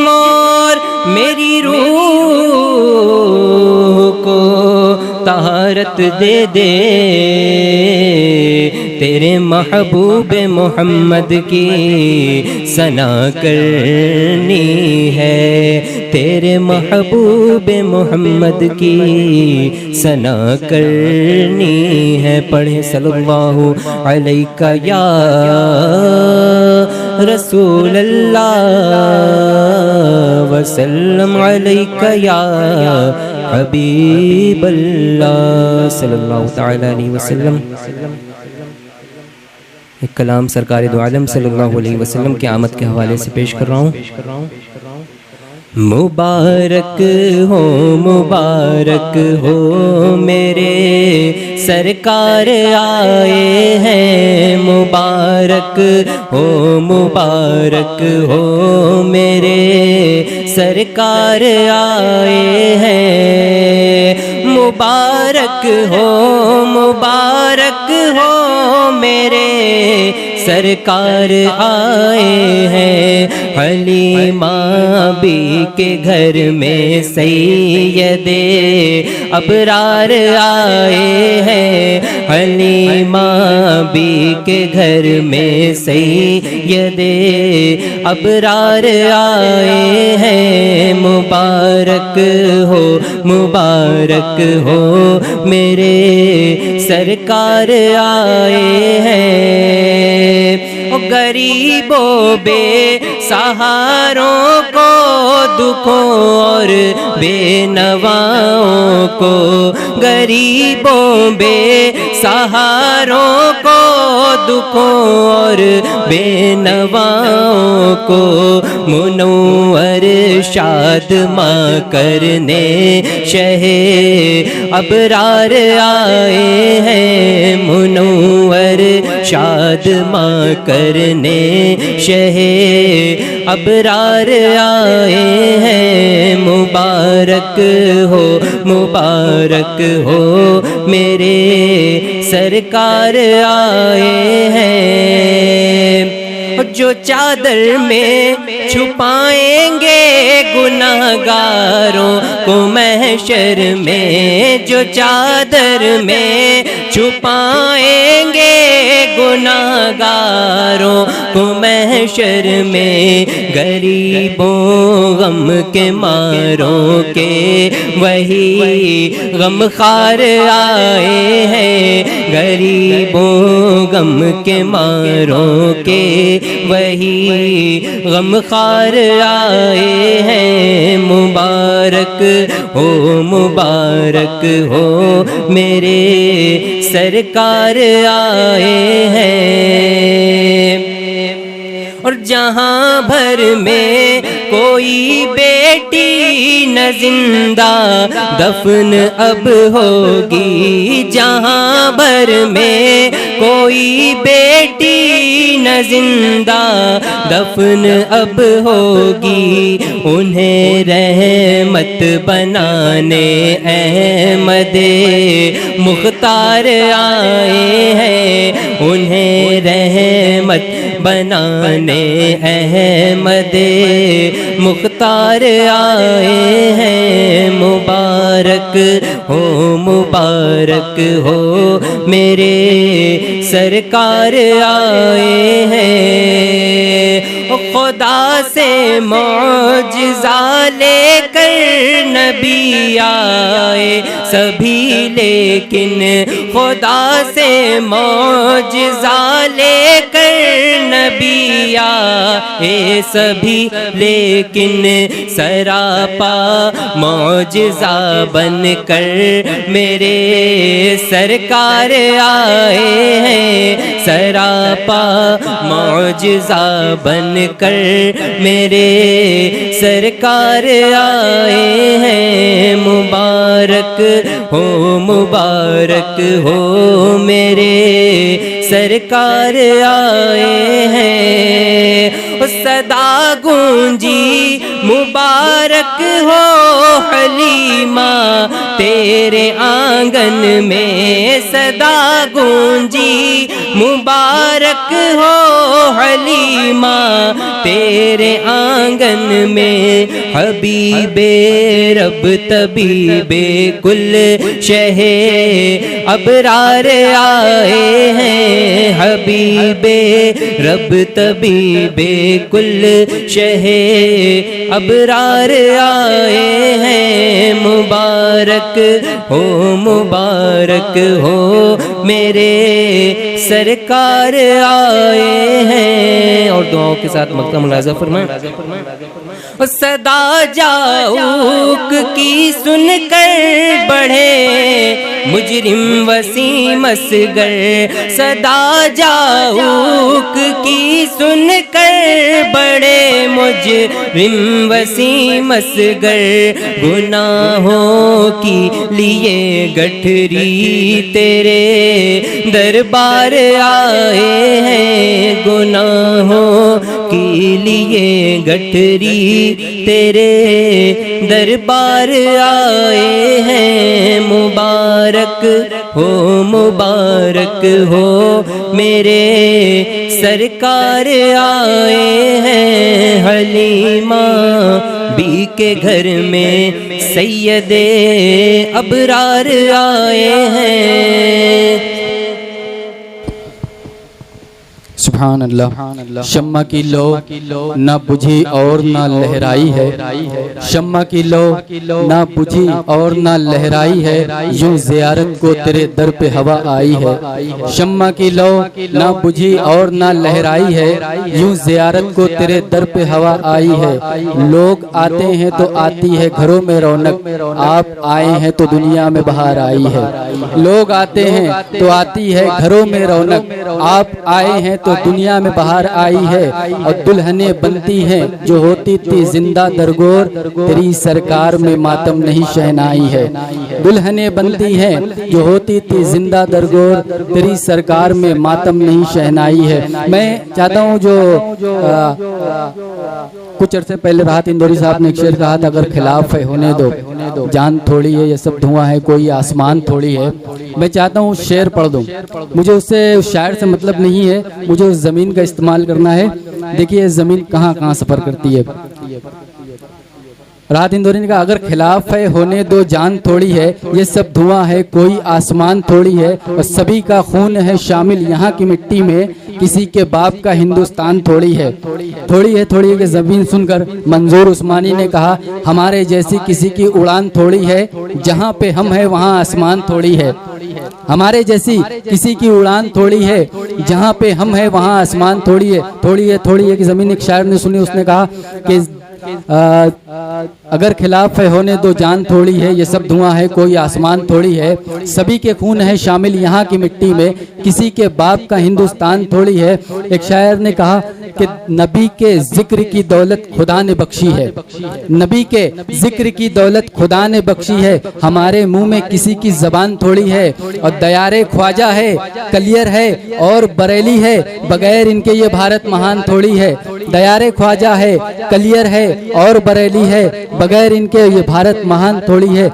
اور میری روح کو طہارت دے دے، تیرے محبوب محمد کی ثنا کرنی ہے، تیرے محبوب محمد کی ثنا کرنی ہے۔ پڑھیں صلی اللہ علیہ یا رسول اللہ وسلم علیک یا حبیب اللہ صلی اللہ تعالی علیہ وسلم۔ ایک کلام سرکار دو عالم صلی اللہ علیہ وسلم کی آمد کے حوالے سے پیش کر رہا ہوں۔ مبارک ہو میرے سرکار آئے ہیں، مبارک ہو میرے سرکار آئے ہیں، مبارک ہو میرے سرکار آئے ہیں، حلیمہ بی کے گھر میں سید ابرار آئے ہیں، حلیمہ بی کے گھر میں سید ابرار آئے ہیں، مبارک ہو میرے سرکار آئے ہیں۔ غریبوں بے سہاروں کو، دکھوں اور بے نواؤں کو، غریبوں بے سہاروں کو، دکھوں اور بے نواؤں کو منور شادماں کرنے شہ ابرار آئے ہیں، منور شادماں کرنے شہ ابرار آئے ہیں، مبارک ہو میرے سرکار آئے ہیں۔ جو چادر میں چھپائیں گے گناہگاروں کو محشر میں، جو چادر میں چھپائیں گے گناہگاروں کو محشر میں، غریبوں غم کے ماروں کے وہی غم خار آئے ہیں، غریبوں غم کے ماروں کے وہی غم خار آئے ہیں، مبارک ہو میرے سرکار آئے ہیں۔ اور جہاں بھر میں کوئی بیٹی نہ زندہ دفن اب ہوگی، جہاں بھر میں کوئی بیٹی نہ زندہ دفن اب ہوگی، انہیں رحمت بنانے احمد مختار آئے ہیں، انہیں رحمت بنانے احمد مختار آئے ہیں، مبارک ہو میرے سرکار آئے ہیں۔ خدا سے معجزہ لے کر نبی آئے سبھی، لیکن خدا سے معجزہ لے کر نبی آئے سبھی، لیکن سراپا معجزہ بن کر میرے سرکار آئے ہیں، سراپا معجزہ بن کر میرے سرکار آئے ہیں، مبارک ہو میرے سرکار آئے ہیں۔ صدا گونجی مبارک ہو حلیمہ تیرے آنگن میں، صدا گونجی مبارک ہو حلیمہ تیرے آنگن میں حبیب رب طبیب کل شہ ابرار آئے ہیں حبیب رب طبیب کل شہ ابرار آئے ہیں مبارک ہو میرے سرکار آئے ہیں. اور دعاؤں کے ساتھ مقطع ملاحظہ فرمائیں. صدا جاؤک کی سن کر بڑھے مجرم وسیم اصغر صدا جاؤک کی سن کر بڑے مجرم وسیم اصغر گناہوں کی لیے گٹھری تیرے دربار آئے ہیں گناہوں کی لیے گٹھری تیرے دربار آئے ہیں مبارک ہو میرے سرکار آئے ہیں حلیمہ بی کے گھر میں سید ابرار آئے ہیں. سبحان اللہ. شمع کی لو نہ بجھی اور نہ لہرائی ہے شمع کی لو نہ بجھی اور نہ لہرائی ہے یوں زیارت کو تیرے در پہ ہوا آئی ہے شمع کی لو نہ بجھی اور نہ لہرائی ہے یوں زیارت کو تیرے در پہ ہوا آئی ہے لوگ آتے ہیں تو آتی ہے گھروں میں رونق آپ آئے ہیں تو دنیا میں بہار آئی ہے لوگ آتے ہیں تو آتی ہے گھروں میں رونق آپ آئے ہیں تو دنیا میں بہار آئی ہے اور دلہنیں بنتی ہیں جو ہوتی تھی زندہ درگور تیری سرکار میں ماتم نہیں شہنائی ہے دلہنیں بنتی ہیں جو ہوتی تھی زندہ درگور تیری سرکار میں ماتم نہیں شہنائی ہے. میں چاہتا ہوں جو کچھ عرصے پہلے راحت اندوری صاحب نے ایک شعر کہا تھا اگر خلاف ہے ہونے دو جان تھوڑی ہے یہ سب دھواں ہے کوئی آسمان تھوڑی ہے. میں چاہتا ہوں شعر پڑھ دوں مجھے اس سے اس شاعر سے مطلب نہیں ہے مجھے اس زمین کا استعمال کرنا ہے. دیکھیے زمین کہاں سفر کرتی ہے. راحت اندوری نے کہا اگر خلاف ہے ہونے دو جان تھوڑی ہے یہ سب دھواں ہے کوئی آسمان تھوڑی ہے اور سبھی کا خون ہے شامل یہاں کی مٹی میں کسی کے باپ کا ہندوستان تھوڑی ہے کہ زمین سن کر منظور عثمانی نے کہا ہمارے جیسی کسی کی اڑان تھوڑی ہے جہاں پہ ہم ہیں وہاں آسمان تھوڑی ہے ہمارے جیسی کسی کی اڑان تھوڑی ہے جہاں پہ ہم ہیں وہاں آسمان تھوڑی ہے کہ زمین. ایک شاعر نے سنی اس نے کہا کہ اگر خلاف ہے ہونے دو جان تھوڑی ہے یہ سب دھواں ہے کوئی آسمان تھوڑی ہے سبھی کے خون ہے شامل یہاں کی مٹی میں کسی کے باپ کا ہندوستان تھوڑی ہے. ایک شاعر نے کہا کہ نبی کے ذکر کی دولت خدا نے بخشی ہے نبی کے ذکر کی دولت خدا نے بخشی ہے ہمارے منہ میں کسی کی زبان تھوڑی ہے اور دیار خواجہ ہے کلیئر ہے اور بریلی ہے بغیر ان کے یہ بھارت مہان تھوڑی ہے دیار خواجہ ہے کلیئر ہے اور بریلی ہے بغیر ان کے یہ بھارت مہان تھوڑی ہے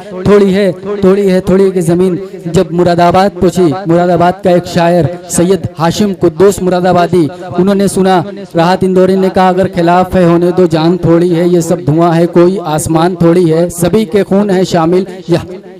کہ زمین. جب مراد آباد پہنچی مراد آباد کا ایک شاعر سید ہاشم قدوس مراد آبادی انہوں نے سنا راحت اندوری نے کہا اگر خلاف ہے ہونے دو جان تھوڑی ہے یہ سب دھواں ہے کوئی آسمان تھوڑی ہے سبھی کے خون ہے شامل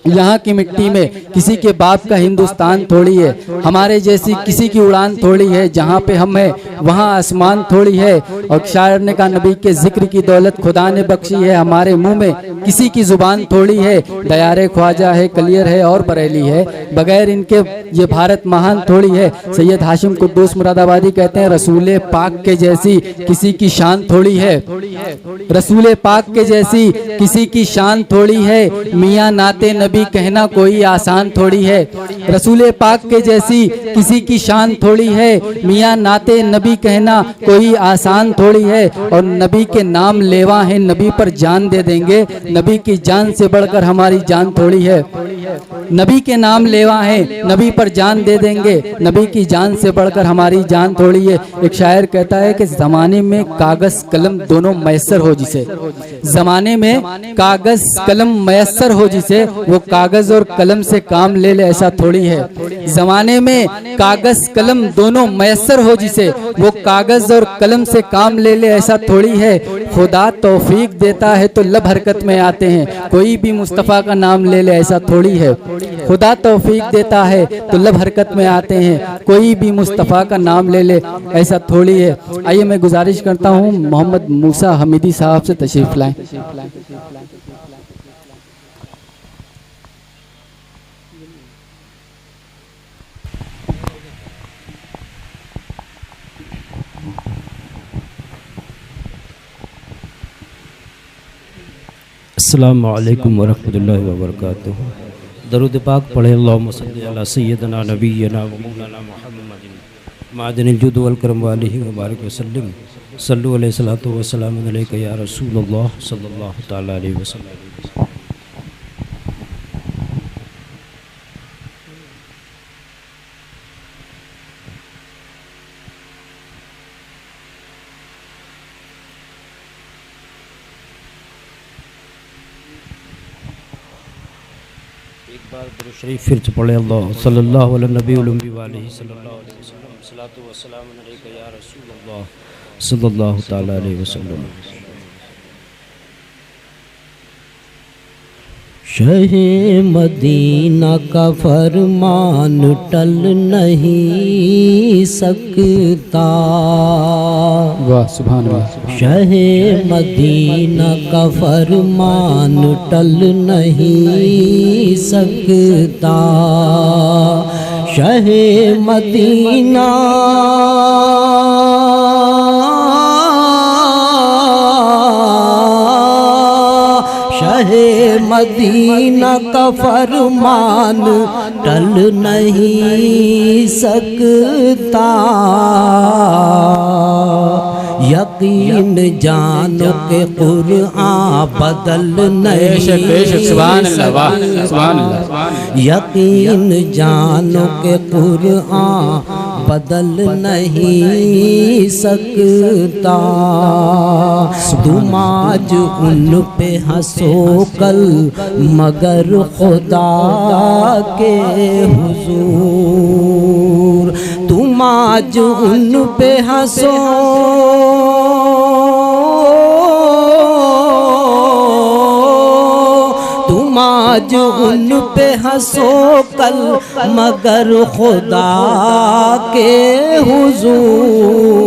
یہاں کی مٹی میں کسی کے باپ کا ہندوستان تھوڑی ہے ہمارے جیسی کسی کی اڑان تھوڑی ہے جہاں پہ ہم ہیں وہاں آسمان تھوڑی ہے. اور شاعر نے کہا نبی کے ذکر کی دولت خدا نے بخشی ہے ہمارے منہ میں کسی کی زبان تھوڑی ہے دیار خواجہ ہے کلیئر ہے اور بریلی ہے بغیر ان کے یہ بھارت مہان تھوڑی ہے. سید ہاشم قدوس مراد آبادی کہتے ہیں رسول پاک کے جیسی کسی کی شان تھوڑی ہے رسول پاک کے جیسی کسی کی شان تھوڑی ہے میاں ناتے نبی کہنا کوئی آسان تھوڑی ہے رسول پاک کے جیسی کسی کی شان تھوڑی ہے میاں ناتے نبی کہنا کوئی آسان تھوڑی ہے اور نبی کے نام لیوا ہیں نبی پر جان دے دیں گے نبی کی جان سے بڑھ کر ہماری جان تھوڑی ہے. نبی کے نام لیوا ہیں، نبی پر جان دے دیں گے، نبی کی جان سے بڑھ کر ہماری جان تھوڑی ہے۔ ایک شاعر کہتا ہے کہ زمانے میں کاغذ قلم دونوں میسر ہو جسے، زمانے میں کاغذ قلم میسر ہو جسے، وہ کاغذ اور قلم سے کام لے لے ایسا تھوڑی ہے۔ زمانے میں کاغذ قلم دونوں میسر ہو جسے، وہ کاغذ اور قلم سے کام لے لے ایسا تھوڑی ہے۔ خدا توفیق دیتا ہے تو لب حرکت میں آتے ہیں، کوئی بھی مصطفیٰ کا نام لے لے ایسا تھوڑی ہے۔ خدا توفیق دیتا ہے تو لب حرکت میں آتے ہیں، کوئی بھی مصطفیٰ کا نام لے لے ایسا تھوڑی ہے۔ آئیے میں گزارش کرتا ہوں محمد موسیٰ حمیدی صاحب سے تشریف لائیں۔ السلام علیکم ورحمۃ اللہ وبرکاتہ۔ درود پاک پڑھے اللہم صلی علی سیدنا نبینا و مولانا محمد معدن الجود والکرم والہ وبارک وسلم۔ صلو علیہ الصلوۃ والسلام علیک یا رسول اللہ صلی اللہ تعالی علیہ وسلم۔ ایک بار درود شریف پھر سے پڑھے اللہ صلی اللہ علیہ نبی الامی والہ صلی اللہ علیہ وسلم۔ صلاۃ و سلام علیک یا رسول اللہ صلی اللہ تعالی علیہ وسلم۔ شہ مدینہ کا فرمان ٹل نہیں سکتا، واہ سبحان اللہ۔ شہ مدینہ کا فرمان ٹل نہیں سکتا، شہ مدینہ شہ مدینہ کا فرمان ٹل نہیں سکتا، یقین جانو کہ قرآن بدل نہیں سکتا، یقین جانو کہ قرآن بدل نہیں سکتا، تم آج ان پہ ہنسو کل مگر خدا کے حضور، تم آج ان پہ ہنسو تم آج ان پہ ہنسو کل مگر خدا کے حضور،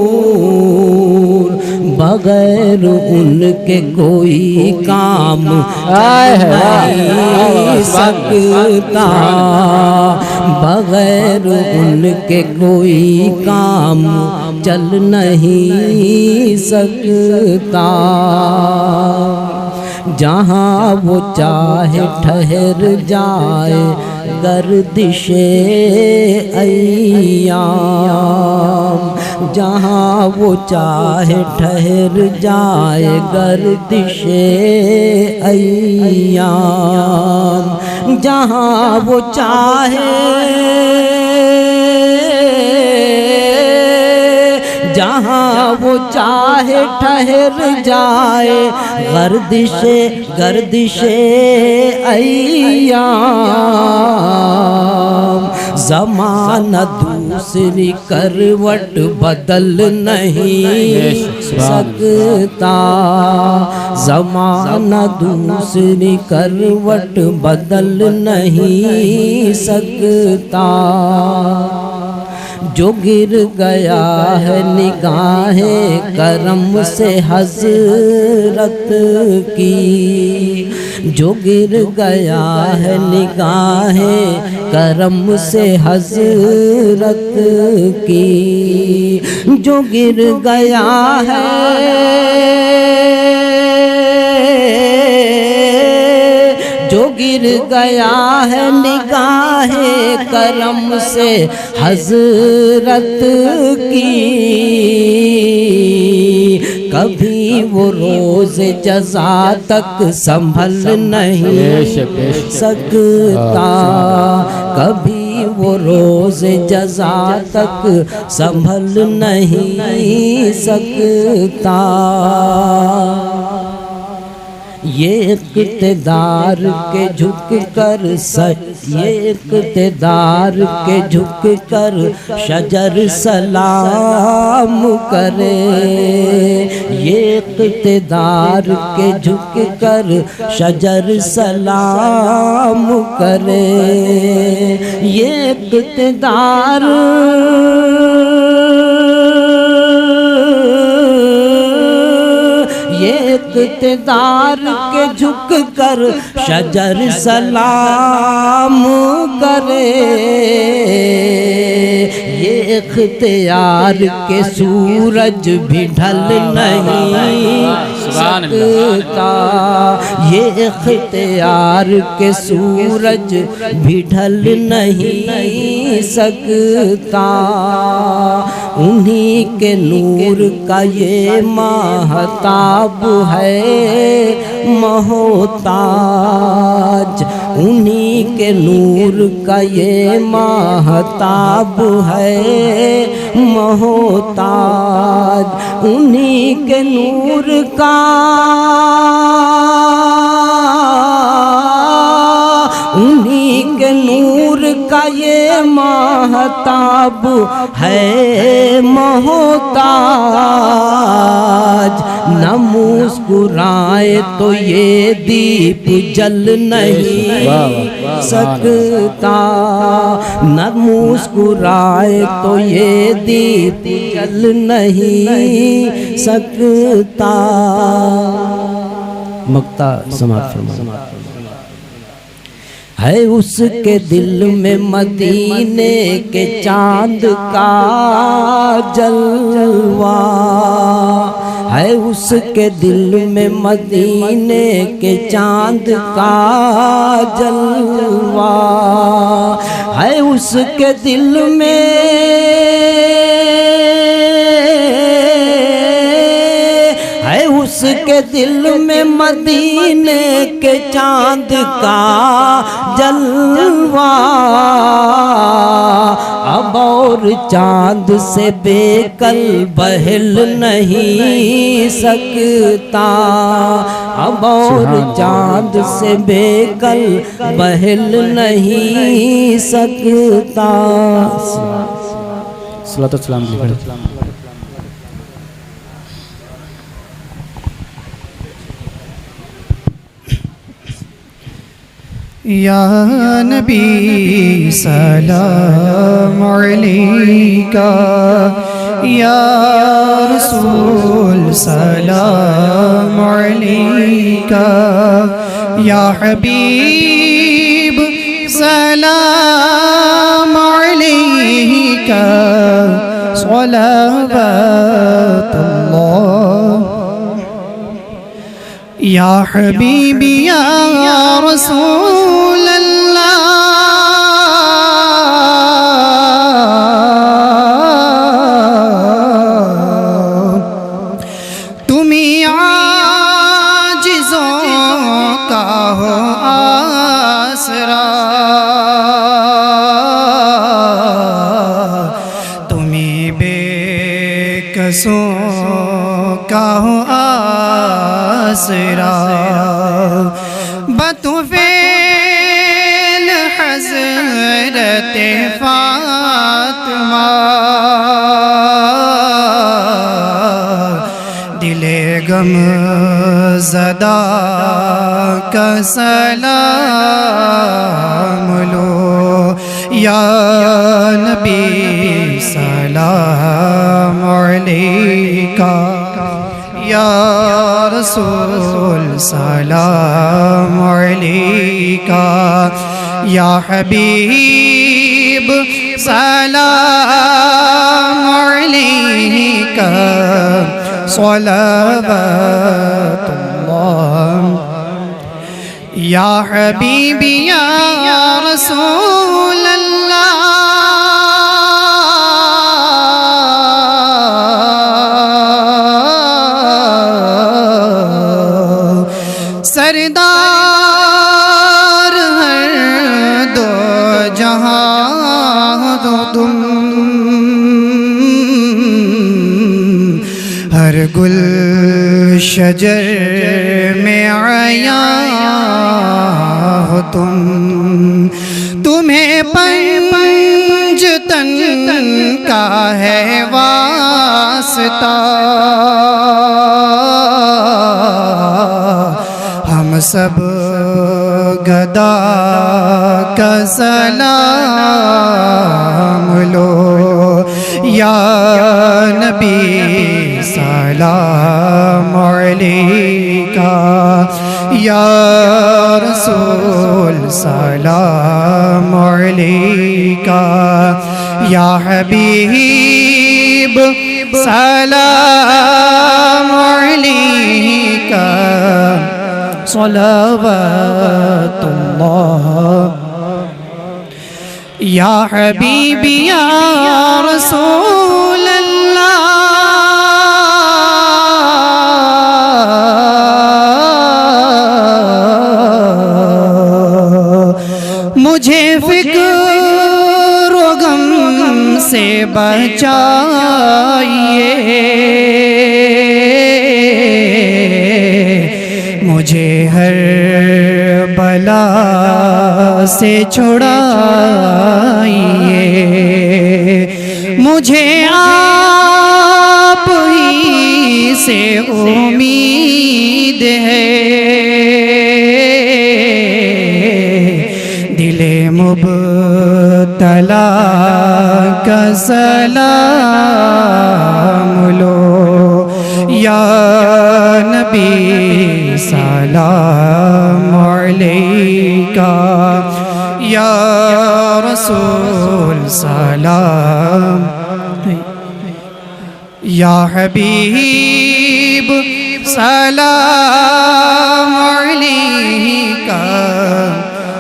بغیر ان کے کوئی کام نہیں سکتا، بغیر ان کے کوئی کام چل نہیں سکتا، جہاں وہ چاہے ٹھہر جائے گردش ایام، جہاں وہ چاہے ٹھہر جائے گردش ایام، جہاں وہ چاہے جہاں وہ چاہے ٹھہر جائے گردش ایام، زمانہ دوسری کروٹ بدل نہیں سکتا، زمانہ دوسری کروٹ بدل نہیں سکتا، جو گر گیا ہے نگاہ کرم سے حضرت کی، جو گر گیا ہے نگاہ کرم سے حضرت کی، جو گر گیا ہے جو گر گیا ہے نگاہ کرم سے حضرت کی، کبھی وہ روز جزا تک سنبھل نہیں سکتا، کبھی وہ روز جزا تک سنبھل نہیں سکتا۔ یہ اقتدار کے جھک کر یہ اقتدار کے جھک کر شجر سلام کرے، یہ اقتدار کے جھک کر شجر سلام کرے، یہ اقتدار اقتدار کے جھک کر شجر سلام کرے، یہ اختیار کے سورج بھی ڈھل نہیں سکتا، یہ اختیار کے سورج بھی ڈھل نہیں سکتا، انہی کے نور کا یہ ماہتاب ہے محتاج، انہی کے نور کا یہ ماہتاب ہے محتاج، انہی کے نور کا انہی کے نور کا یہ ماہتاب ہے محتاج، نہ مسکرائے تو یہ دیپ جل نہیں سکتا، نہ مسکرائے تو یہ دیپ جل نہیں سکتا۔ مقطع سماعت فرمائیں۔ ہے اس کے دل میں مدینے کے چاند کا جلوہ، ہے اس کے دل میں مدینے کے چاند کا جلوہ، ہے اس کے دل میں اس کے دل میں مدینے کے چاند کا جلوہ، اب اور چاند سے بے کل بہل نہیں سکتا، اب اور چاند سے بے کل بہل نہیں سکتا۔ صلوات و سلام علیہ۔ یا نبی سلام علیکہ، یا رسول سلام علیکہ، یا حبیب سلام علیکہ، صلوات اللہ یا حبیبی یا رسول اللہ، تمہیں عاجزوں کا ہو آسرا، تمہیں بے کسوں کا ہو آسرا، بطفیل حضرت فاطمہ، دل غم زدہ کا سلام لو، یا نبی سلام علیکہ، یا رسول سلام علیکہ، یا حبیب سلام علیکہ، صلوات اللہ یا حبیبی یا رسول اللہ، سردار ہر دو جہاں ہو تم، ہر گل شجر میں عیاں ہو تم، تمہیں پنجتن کا ہے واسطہ، ہم سب گدا کا سلام لو، یا نبی سلام علیکہ، یا رسول سلام علیکہ، یا حبیب سلام علیکہ، صلوات اللہ، یا حبیبی یا رسول اللہ، مجھے فکر و غم سے بچائیے، مجھے ہر بلا سے چھڑائیے، مجھے آپ ہی سے امید ہے، دل مبتلا کا سلام لو، یا نبی سلام علیکہ، یا رسول سلام، یا حبیب سلام علیکہ،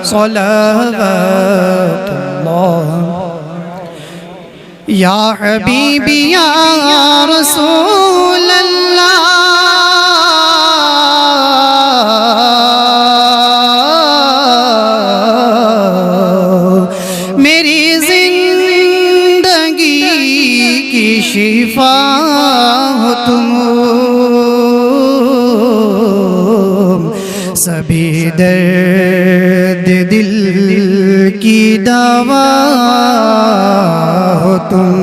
صلوات اللہ، یا حبیبی یا رسول اللہ، میری زندگی کی شفا ہو تم، سبھی درد دل کی دوا ہو تم،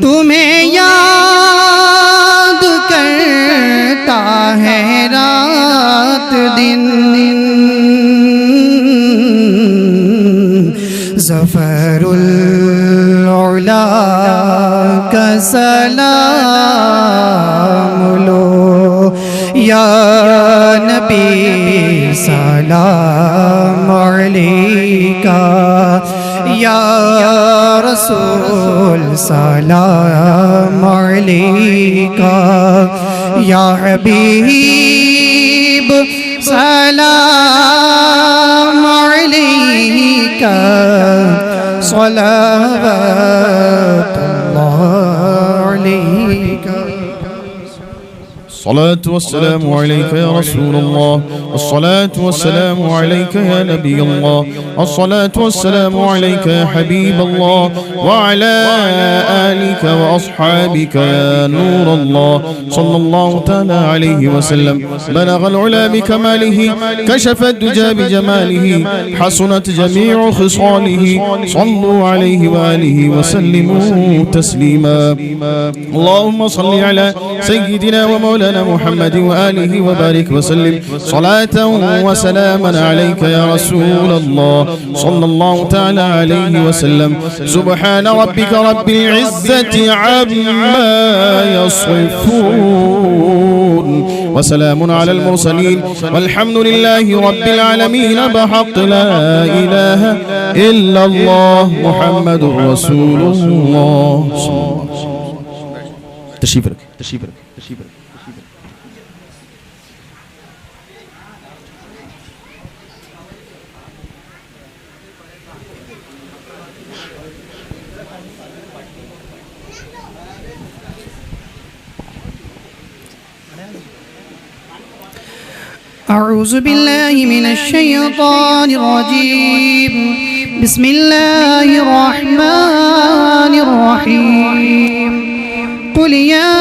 تمہیں یاد کرتا ہے رات دن، ظفر العلا کا سلام لو، یا نبی سلام علیکہ، یا رسول سلام علیکہ، یا حبیب سلام علیکہ، صلوات اللہ علیکہ. الصلاة والسلام عليك يا رسول الله، الصلاة والسلام عليك يا نبي الله، الصلاة والسلام عليك يا حبيب الله، وعلى آلك وأصحابك يا نور الله، صلى الله تعالى عليه وسلم. بلغ العلا بكماله، كشف الدجى بجماله، حسنت جميع خصاله، صلوا عليه وآله وسلموا تسليما. اللهم صل على سيدنا ومولانا محمد وآله وبارك وسلم، صلاة وسلاما عليك يا رسول الله، صلى الله تعالى عليه وسلم. سبحان ربك رب العزة عما يصفون، وسلام على المرسلين، والحمد لله رب العالمين، بحق لا إله إلا الله محمد رسول الله. تشريف لك. أعوذ بالله من الشيطان الرجيم بسم الله الرحمن الرحيم قل يا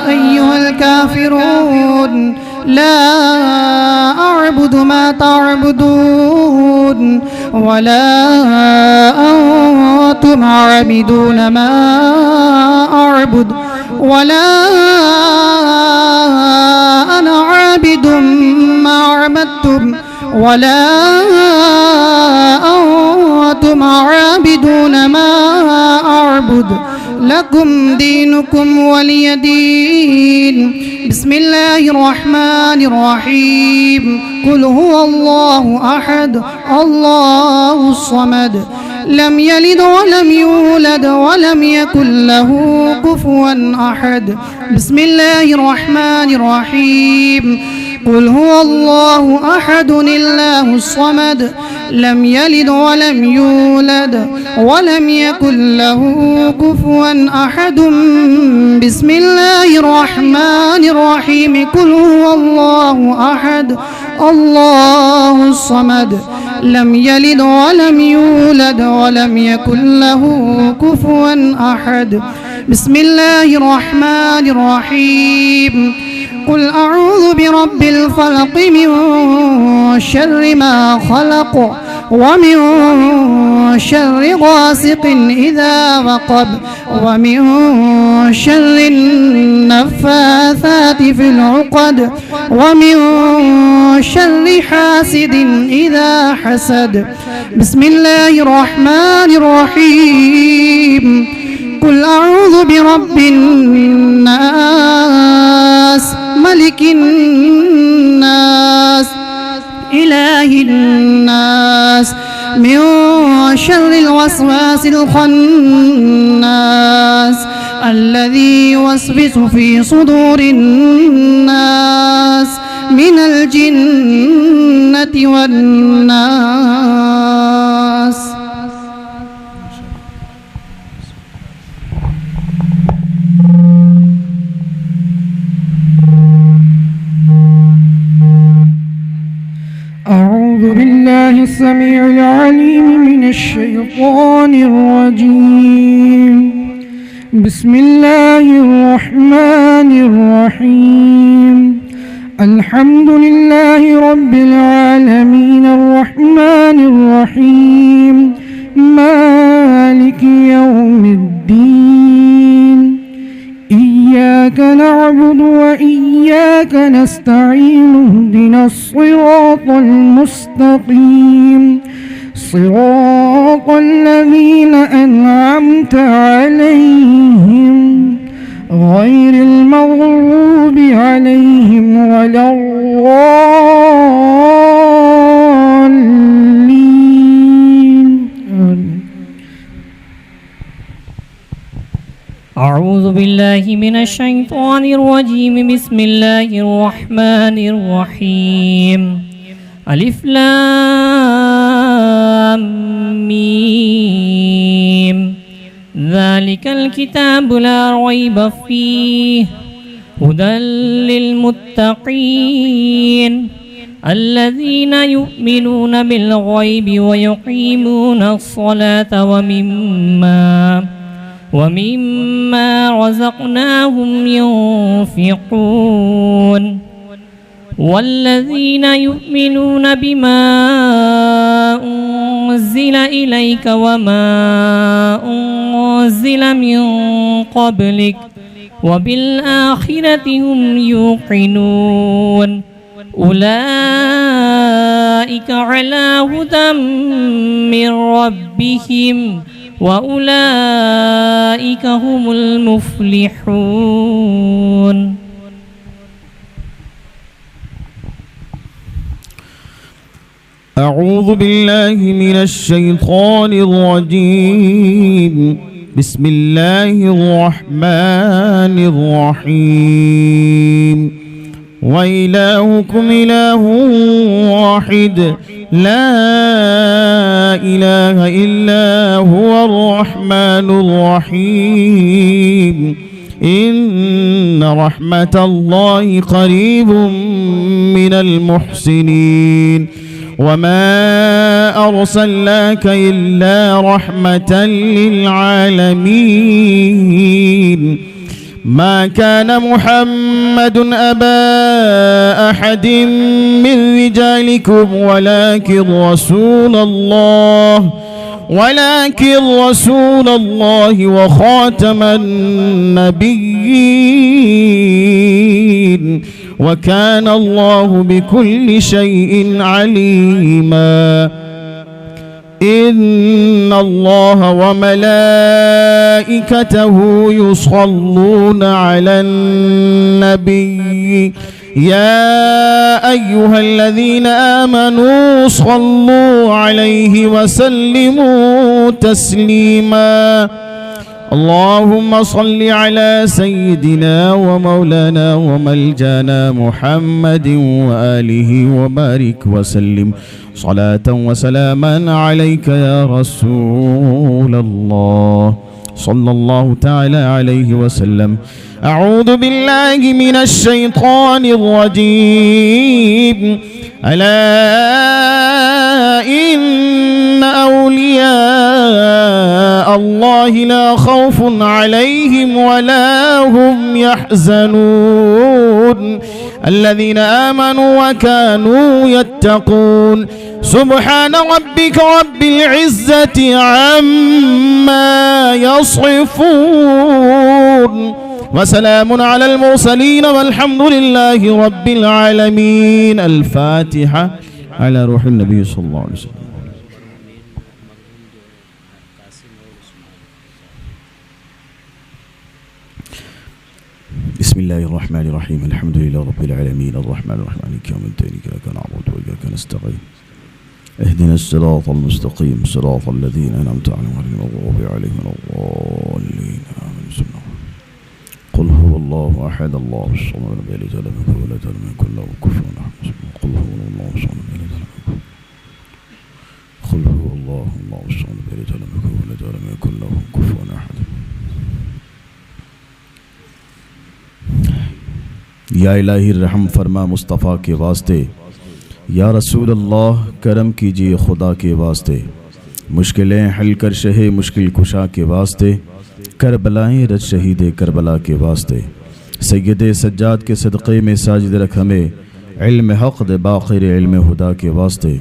أيها الكافرون لا أعبد ما تعبدون ولا أنتم عابدون ما أعبد ولا أنا عابد ما عبدتم ولا أنتم عابدون ما أعبد لكم دينكم ولي دين بسم الله الرحمن الرحيم قل هو الله أحد الله الصمد لم يلد ولم يولد ولم يكن له كفوا أحد بسم الله الرحمن الرحيم قل هو الله أحد الله الصمد لم يلد ولم يولد ولم يكن له كفوا أحد بسم الله الرحمن الرحيم قل هو الله أحد الله الصمد لم يلد ولم يولد ولم يكن له كفوا أحد بسم الله الرحمن الرحيم قل أعوذ برب الفلق من شر ما خلق ومن شر غاسق إذا وقب ومن شر النفاثات في العقد ومن شر حاسد إذا حسد بسم الله الرحمن الرحيم قل أعوذ برب الناس ملك الناس إله الناس من شر الوسواس الخناس الذي يوسوس في صدور الناس من الجنة والناس. أعوذ بالله السميع العليم من الشيطان الرجيم بسم الله الرحمن الرحيم الحمد لله رب العالمين الرحمن الرحيم مالك يوم الدين إياك نعبد وإياك نستعين اهدنا الصراط المستقيم صراط الذين أنعمت عليهم غير المغضوب عليهم ولا الضالين. أعوذ بالله من الشيطان الرجيم بسم الله الرحمن الرحيم ألف لام ميم ذلك الكتاب لا ريب فيه هدى للمتقين الذين يؤمنون بالغيب ويقيمون الصلاة ومما رزقناهم ينفقون والذين يؤمنون بما أنزل إليك وما أنزل من قبلك وبالآخرة هم يوقنون أولئك على هدى من ربهم وأولئك هم المفلحون. أعوذ بالله من الشيطان الرجيم بسم الله الرحمن الرحيم وإلهكم إله واحد لا إله إلا هو الرحمن الرحيم إن رحمة الله قريب من المحسنين وما أرسلناك إلا رحمة للعالمين ما كان محمد أبا أحد من رجالكم ولكن رسول الله وخاتم النبيين وكان الله بكل شيء عليما إن الله وملائكته يصلون على النبي يا أيها الذين آمنوا صلوا عليه وسلموا تسليما اللهم صل على سيدنا ومولانا وملجانا محمد وآله وبارك وسلم صلاة وسلاما عليك يا رسول الله صلى الله تعالى عليه وسلم أعوذ بالله من الشيطان الرجيم ألا إن أولياء الله لا خوف عليهم ولا هم يحزنون الذين آمنوا وكانوا يتقون سبحان ربك رب العزة عما يصفون وسلام على المرسلين والحمد لله رب العالمين الفاتحة على روح النبي صلى الله عليه وسلم بسم الله الرحمن الرحيم الحمد لله رب العالمين الرحمن الرحيم مالك يوم الدين إياك نعبد وإياك نستعين اهدنا الصراط المستقيم صراط الذين أنعمت عليهم غير المغضوب عليهم ولا الضالين آمين قل هو الله أحد الله الصمد لم يلد ولم يولد ولم يكن له كفوا أحد قل هو الله الصمد لم يلد ولم يكن قل هو الله الصمد لم يلد ولم يولد ولم يكن له كفوا أحد یا الہی رحم فرما مصطفیٰ کے واسطے یا رسول اللہ کرم کیجئے خدا کے واسطے مشکلیں حل کر شہ مشکل کشا کے واسطے کربلائیں رج شہید کربلا کے واسطے سید سجاد کے صدقے میں ساجد رکھ ہمیں علم حق دے باقر علم خدا کے واسطے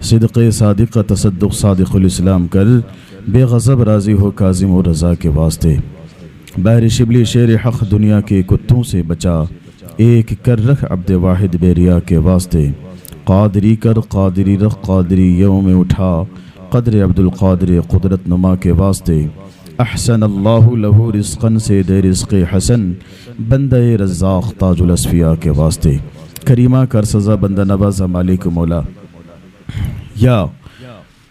صدق صادق تصدق صادق الاسلام کر بے غضب راضی ہو کاظم و رضا کے واسطے بحر شبلی شیر حق دنیا کے کتوں سے بچا ایک کر رکھ عبد واحد بے ریا کے واسطے قادری کر قادری رکھ قادری یوم اٹھا قدر عبد القادر قدرت نما کے واسطے احسن اللہ لہو رزقن سے دے رزق حسن بندہ رزاق تاج الاسفیاء کے واسطے کریمہ کر سزا بندہ نواز مالک مولا یا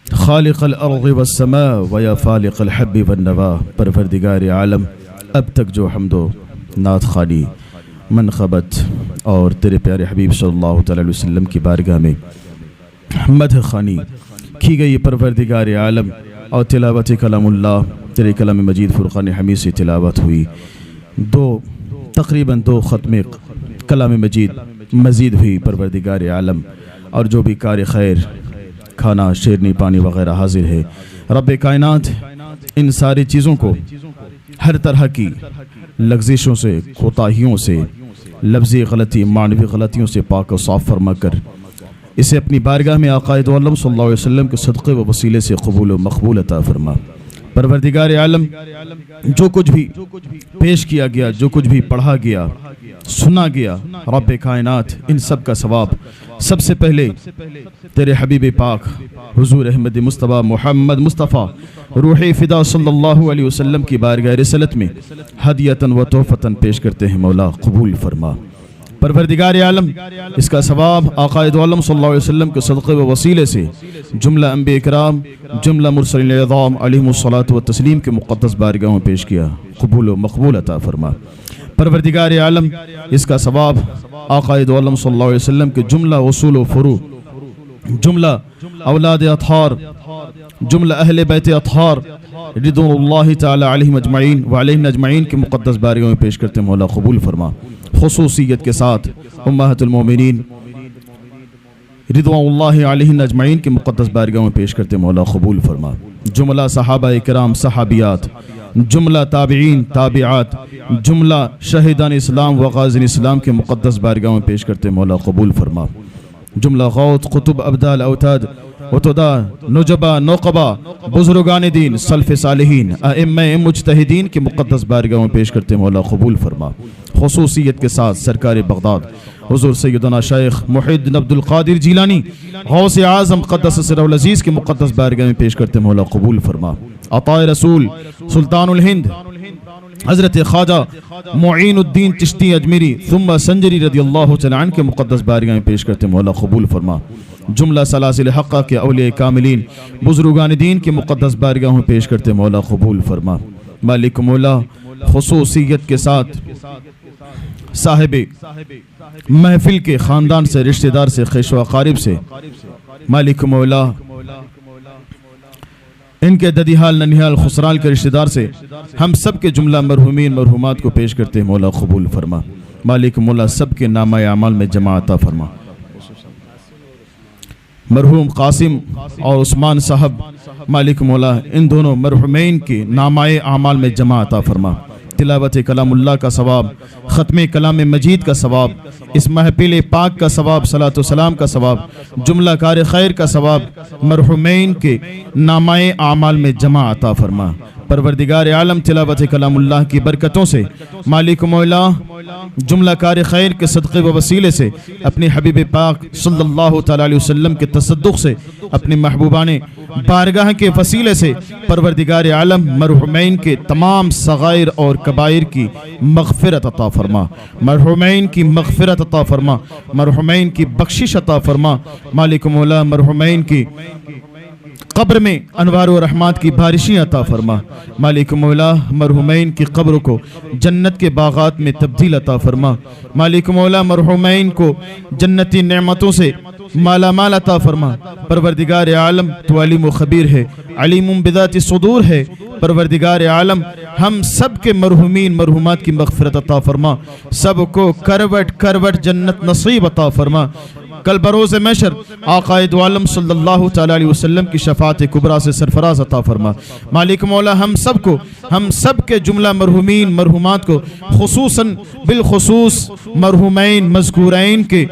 خالق الارض والسماء ویا فالق الحب والنوا پروردگار عالم اب تک جو حمد و نعت خالی منقبت اور تیرے پیارے حبیب صلی اللہ علیہ وسلم کی بارگاہ میں مدح خوانی کی گئی پروردگار عالم اور تلاوت کلام اللہ تیرے کلام مجید فرقان حمید سے تلاوت ہوئی تقریباً دو ختم کلام مجید مزید ہوئی پروردگار عالم اور جو بھی کار خیر کھانا شیرنی پانی وغیرہ حاضر ہے رب کائنات ان ساری چیزوں کو ہر طرح کی لغزشوں سے کوتاہیوں سے لفظی غلطی معنوی غلطیوں سے پاک و صاف فرما کر اسے اپنی بارگاہ میں آقائد عالم صلی اللہ علیہ وسلم کے صدقے و وسیلے سے قبول و مقبول عطا فرما پروردگار عالم جو کچھ بھی پیش کیا گیا جو کچھ بھی پڑھا گیا سنا گیا رب کائنات ان سب کا ثواب سب سے پہلے تیرے حبیب پاک حضور احمد مصطفیٰ محمد مصطفیٰ روح فدا صلی اللہ علیہ وسلم کی بارگاہ رسالت میں ہدیتاً و تحفتاً پیش کرتے ہیں مولا قبول فرما پروردگار عالم اس کا ثواب آقائد عالم صلی اللہ علیہ وسلم کے صدقے و وسیلے سے جملہ انبیاء اکرام جملہ مرسلین اعظام علیہم الصلاۃ والتسلیم کے مقدس بارگاہوں میں پیش کیا قبول و مقبول عطا فرما پروردگار عالم اس کا ثواب آقائد عالم صلی اللہ علیہ وسلم کے جملہ اصول و فروع جملہ اولاد اطہار، جملہ اہل بیت اطہار رضوان اللہ تعالی علیہم اجمعین وعلیہم اجمعین کی مقدس بارگاہوں میں پیش کرتے مولا قبول فرما۔ خصوصیت کے ساتھ امہات المومنین رضوان اللہ علیہم اجمعین کی مقدس بارگاہوں میں پیش کرتے مولا قبول فرما۔ جملہ صحابہ کرام صحابیات، جملہ تابعین تابعات، جملہ شہیدان اسلام و غازین اسلام کے مقدس بارگاہوں میں پیش کرتے مولا قبول فرما۔ جملہ غوث قطب ابدال اوتاد اتدا نجبہ نوقبہ بزرگان دین سلف صالحین ائمہ مجتہدین کی مقدس بارگاہوں میں پیش کرتے مولا قبول فرما۔ خصوصیت کے ساتھ سرکار بغداد حضور سیدنا شیخ محی الدین عبد القادر جیلانی غوث اعظم قدس سرہ العزیز کی مقدس بارگاہ میں پیش کرتے مولا قبول فرما۔ عطائے رسول سلطان الہند حضرت خواجہ معین الدین چشتی اجمیری ثم سنجری رضی اللہ تعالی عنہ کے مقدس بارگاہ میں پیش کرتے مولا قبول فرما۔ جملہ سلاسل حقہ کے اولیاء کاملین بزرگان دین کی مقدس بارگاہوں میں پیش کرتے مولا قبول فرما۔ مالک مولا خصوصیت کے ساتھ صاحب محفل کے خاندان سے رشتہ دار سے خیش و اقارب سے مالک مولا ان کے ددیحال ننیحال خسرال کے رشتہ دار سے ہم سب کے جملہ مرحومین مرحومات کو پیش کرتے مولا قبول فرما۔ مالک مولا سب کے نامہ اعمال میں جمع عطا فرما۔ مرحوم قاسم اور عثمان صاحب مالک مولا ان دونوں مرحومین کے نامہ اعمال میں جمع عطا فرما۔ تلاوت کلام اللہ کا ثواب، ختم کلام مجید کا ثواب، اس محفل پاک کا ثواب، صلاۃ و سلام کا ثواب، جملہ کار خیر کا ثواب مرحومین کے نامہ اعمال میں جمع عطا فرما۔ پروردگار عالم تلاوت کلام اللہ کی برکتوں سے مالک مولا جملہ کار خیر کے صدقے و وسیلے سے اپنے حبیب پاک صلی اللہ تعالی علیہ وسلم کے تصدق سے اپنے محبوبان بارگاہ کے وسیلے سے پروردگار عالم مرحومین کے تمام صغائر اور کبائر کی مغفرت عطا فرما، مرحومین کی مغفرت عطا فرما، مرحومین کی بخشش عطا فرما۔ مالک مولا مرحومین کی قبر میں انوار و رحمات کی بارشیں عطا فرما۔ مالک مولا مرحومین کی قبر کو جنت کے باغات میں تبدیل عطا فرما۔ مالک مولا مرحومین کو جنتی نعمتوں سے مالا مال عطا فرما۔ پروردگار عالم تو علیم و خبیر ہے، علیم بذات صدور ہے۔ پروردگار عالم ہم سب کے مرحومین مرحومات کی مغفرت عطا فرما، سب کو کروٹ کروٹ جنت نصیب عطا فرما۔ کل بروز محشر آقا دو عالم صلی اللہ تعالی علیہ وسلم کی شفاعت کبریٰ سے سرفراز عطا فرما۔ مالک مولا ہم سب کے جملہ مرحومین مرحومات کو خصوصاً بالخصوص مرحومین مذکورین کے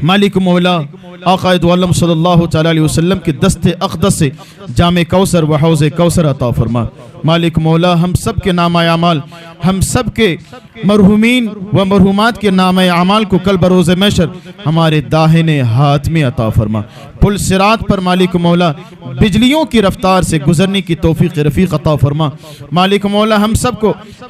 مالک مولا آقا دو عالم صلی اللہ تعالی علیہ وسلم کے دست اقدس سے جام کوثر و حوض کوثر عطا فرما۔ مالک مولا ہم سب کے نامہ اعمال، ہم سب کے مرحومین و مرحومات کے نامہ اعمال کو کل بروز محشر ہمارے داہنے ہاتھ میں عطا فرما۔ پل صراط پر مالک مولا بجلیوں کی رفتار سے گزرنے کی توفیق رفیق عطا فرما۔ مالک مولا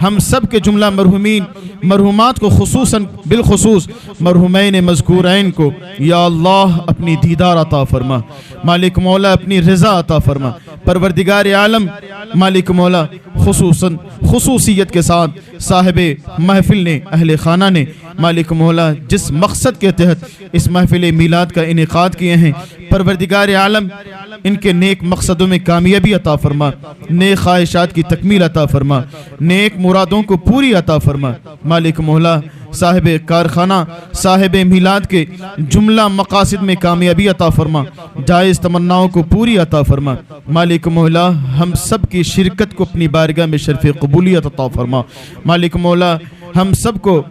ہم سب کے جملہ مرحومین مرحومات کو خصوصاً بالخصوص مرحومین مذکورین کو یا اللہ اپنی دیدار عطا فرما۔ مالک مولا اپنی رضا عطا فرما۔ پروردگار عالم مالک مولا خصوصیت کے ساتھ صاحب محفل نے اہل خانہ نے مالک مولا جس مقصد کے تحت اس محفل میلاد کا انعقاد کیے ہیں، پروردگار عالم ان کے نیک مقصدوں میں کامیابی عطا فرما، نیک خواہشات کی تکمیل عطا فرما، نیک مرادوں کو پوری عطا فرما۔ مالک مولا صاحب کارخانہ صاحب میلاد کے جملہ مقاصد میں کامیابی عطا فرما، جائز تمناؤں کو پوری عطا فرما۔ مالک مولا ہم سب کی شرکت کو اپنی بارگاہ میں شرف قبولیت عطا فرما۔ مالک مولا ہم سب کو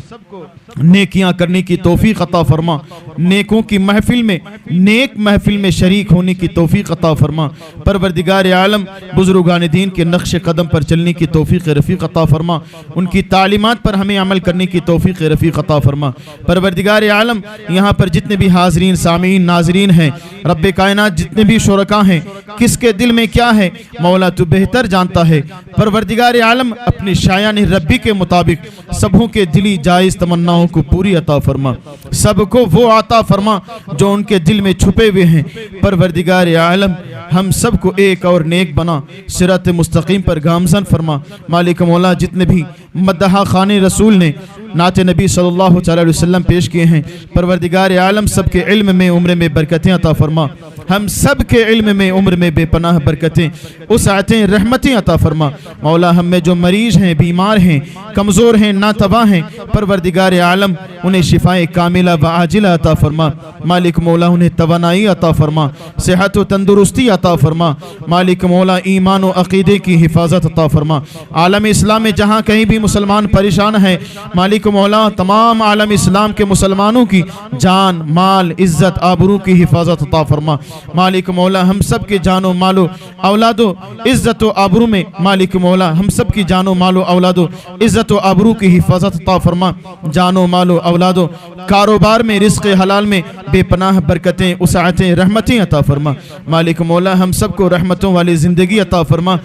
نیکیاں کرنے کی توفیق عطا فرما، نیکوں کی محفل میں نیک محفل میں شریک ہونے کی توفیق عطا فرما۔ پروردگار عالم بزرگان دین کے نقش قدم پر چلنے کی توفیق رفیق عطا فرما، ان کی تعلیمات پر ہمیں عمل کرنے کی توفیق رفیق عطا فرما۔ پروردگار عالم یہاں پر جتنے بھی حاضرین سامعین ناظرین ہیں، رب کائنات جتنے بھی شرکاء ہیں، کس کے دل میں کیا ہے مولا تو بہتر جانتا ہے۔ پروردگار عالم اپنے شایان ربی کے مطابق سبوں کے دلی جائز تمناؤں کو پوری عطا فرما، سب کو وہ عطا فرما جو ان کے دل میں چھپے ہوئے ہیں۔ پروردگار عالم ہم سب کو ایک اور نیک بنا، صراط مستقیم پر گامزن فرما۔ مالک مولا جتنے بھی مدحہ خان رسول نے نعت نبی صلی اللہ علیہ وسلم پیش کیے ہیں۔ پروردگار عالم سب کے علم میں عمر میں برکتیں عطا فرما، ہم سب کے علم میں عمر میں بے پناہ برکتیں وسعتیں رحمتیں عطا فرما۔ مولا ہم میں جو مریض ہیں، بیمار ہیں، کمزور ہیں، ناتواں ہیں، پروردگار عالم انہیں شفائے کاملہ و عاجلہ عطا فرما۔ مالک مولا انہیں توانائی عطا فرما، صحت و تندرستی عطا فرما۔ مالک مولا ایمان و عقیدے کی حفاظت عطا فرما۔ عالم اسلام میں جہاں کہیں بھی مسلمان پریشان ہیں، مالک مولا تمام عالم اسلام کے مسلمانوں کی جان، مال، عزت، آبرو کی حفاظت عطا فرما۔ مالک مولا ہم سب کے جان و مال و اولاد و عزت و آبرو میں، مالک مولا ہم سب کی جان و مال و اولاد و عزت و آبرو کی حفاظت عطا فرما۔ جان و مال و اولاد و کاروبار میں، رزق حلال میں بے پناہ برکتیں وسعتیں رحمتیں عطا فرما۔ مالک مولا ہم سب کو رحمتوں والی زندگی عطا فرما،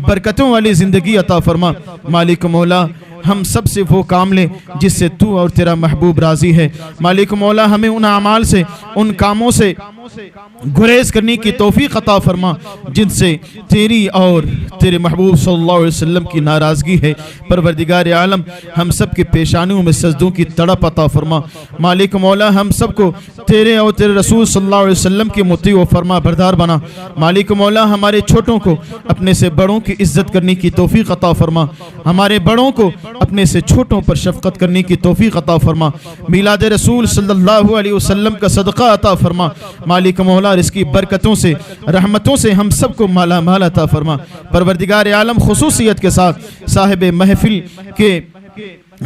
برکتوں والی زندگی عطا فرما۔ مالک مولا ہم سب سے وہ کام لے جس سے تو اور تیرا محبوب راضی ہے۔ مالک مولا ہمیں ان اعمال سے، ان کاموں سے گریز کرنے کی توفیق عطا فرما جن سے تیری اور تیرے محبوب صلی اللہ علیہ وسلم کی ناراضگی ہے۔ پروردگار عالم ہم سب کے پیشانیوں میں سجدوں کی تڑپ عطا فرما۔ مالک مولا ہم سب کو تیرے اور تیرے رسول صلی اللہ علیہ وسلم کی مطیع و فرما بردار بنا۔ مالک مولا ہمارے چھوٹوں کو اپنے سے بڑوں کی عزت کرنے کی توفیق عطا فرما، ہمارے بڑوں کو اپنے سے چھوٹوں پر شفقت کرنے کی توفیق عطا فرما۔ میلاد رسول صلی اللہ علیہ وسلم کا صدقہ عطا فرما۔ مالک مولا رزق کی برکتوں سے، رحمتوں سے ہم سب کو مالا مال عطا فرما۔ پروردگار عالم خصوصیت کے ساتھ صاحب محفل کے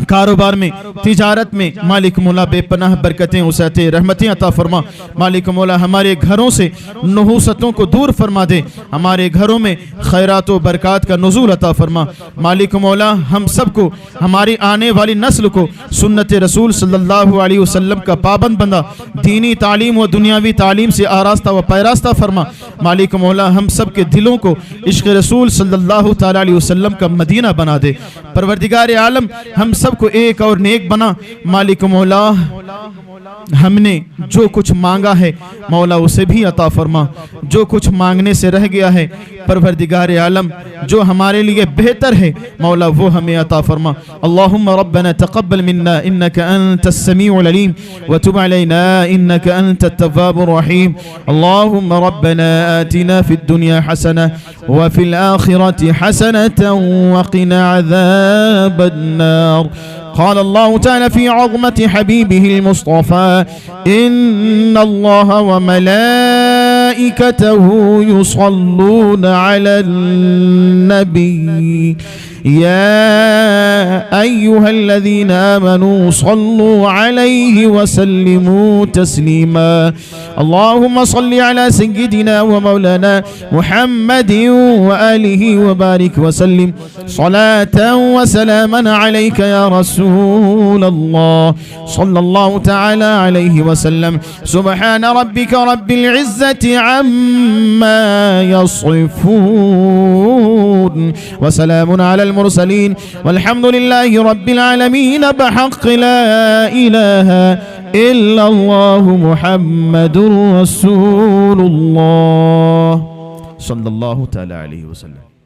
کاروبار میں، تجارت میں، مالک مولا بے پناہ برکتیں وسعتیں رحمتیں عطا فرما۔ مالک مولا ہمارے گھروں سے نحوستوں کو دور فرما دے، ہمارے گھروں میں خیرات و برکات کا نزول عطا فرما۔ مالک مولا ہم سب کو، ہماری آنے والی نسل کو سنت رسول صلی اللہ علیہ وسلم کا پابند بندہ، دینی تعلیم و دنیاوی تعلیم سے آراستہ و پیراستہ فرما۔ مالک مولا ہم سب کے دلوں کو عشق رسول صلی اللہ تعالی علیہ وسلم کا مدینہ بنا دے۔ پروردگار عالم ہم سب کو ایک اور نیک بنا۔ مالک مولا ہم نے جو کچھ مانگا ہے مولا اسے بھی عطا فرما، جو کچھ مانگنے سے رہ گیا ہے پروردگار عالم جو ہمارے لیے بہتر ہے مولا وہ ہمیں عطا فرما۔ اللہم ربنا تقبل منا انك انت السمیع العلیم وتب علینا انك انت التواب الرحیم۔ اللہم ربنا آتنا فی الدنیا حسنہ وفی الآخرة حسنة وقنا عذاب النار۔ قال الله تعالى في عظمة حبيبه المصطفى إن الله وملائكته يصلون على النبي يا أيها الذين آمنوا صلوا عليه وسلموا تسليما۔ اللهم صل على سيدنا ومولانا محمد وآله وبارك وسلم صلاة وسلاما عليك يا رسول الله صلى الله تعالى عليه وسلم۔ سبحان ربك رب العزة عما يصفون وسلام على المرسلين والحمد لله رب العالمين بحق لا إله إلا الله محمد رسول الله صلى الله تعالى عليه وسلم۔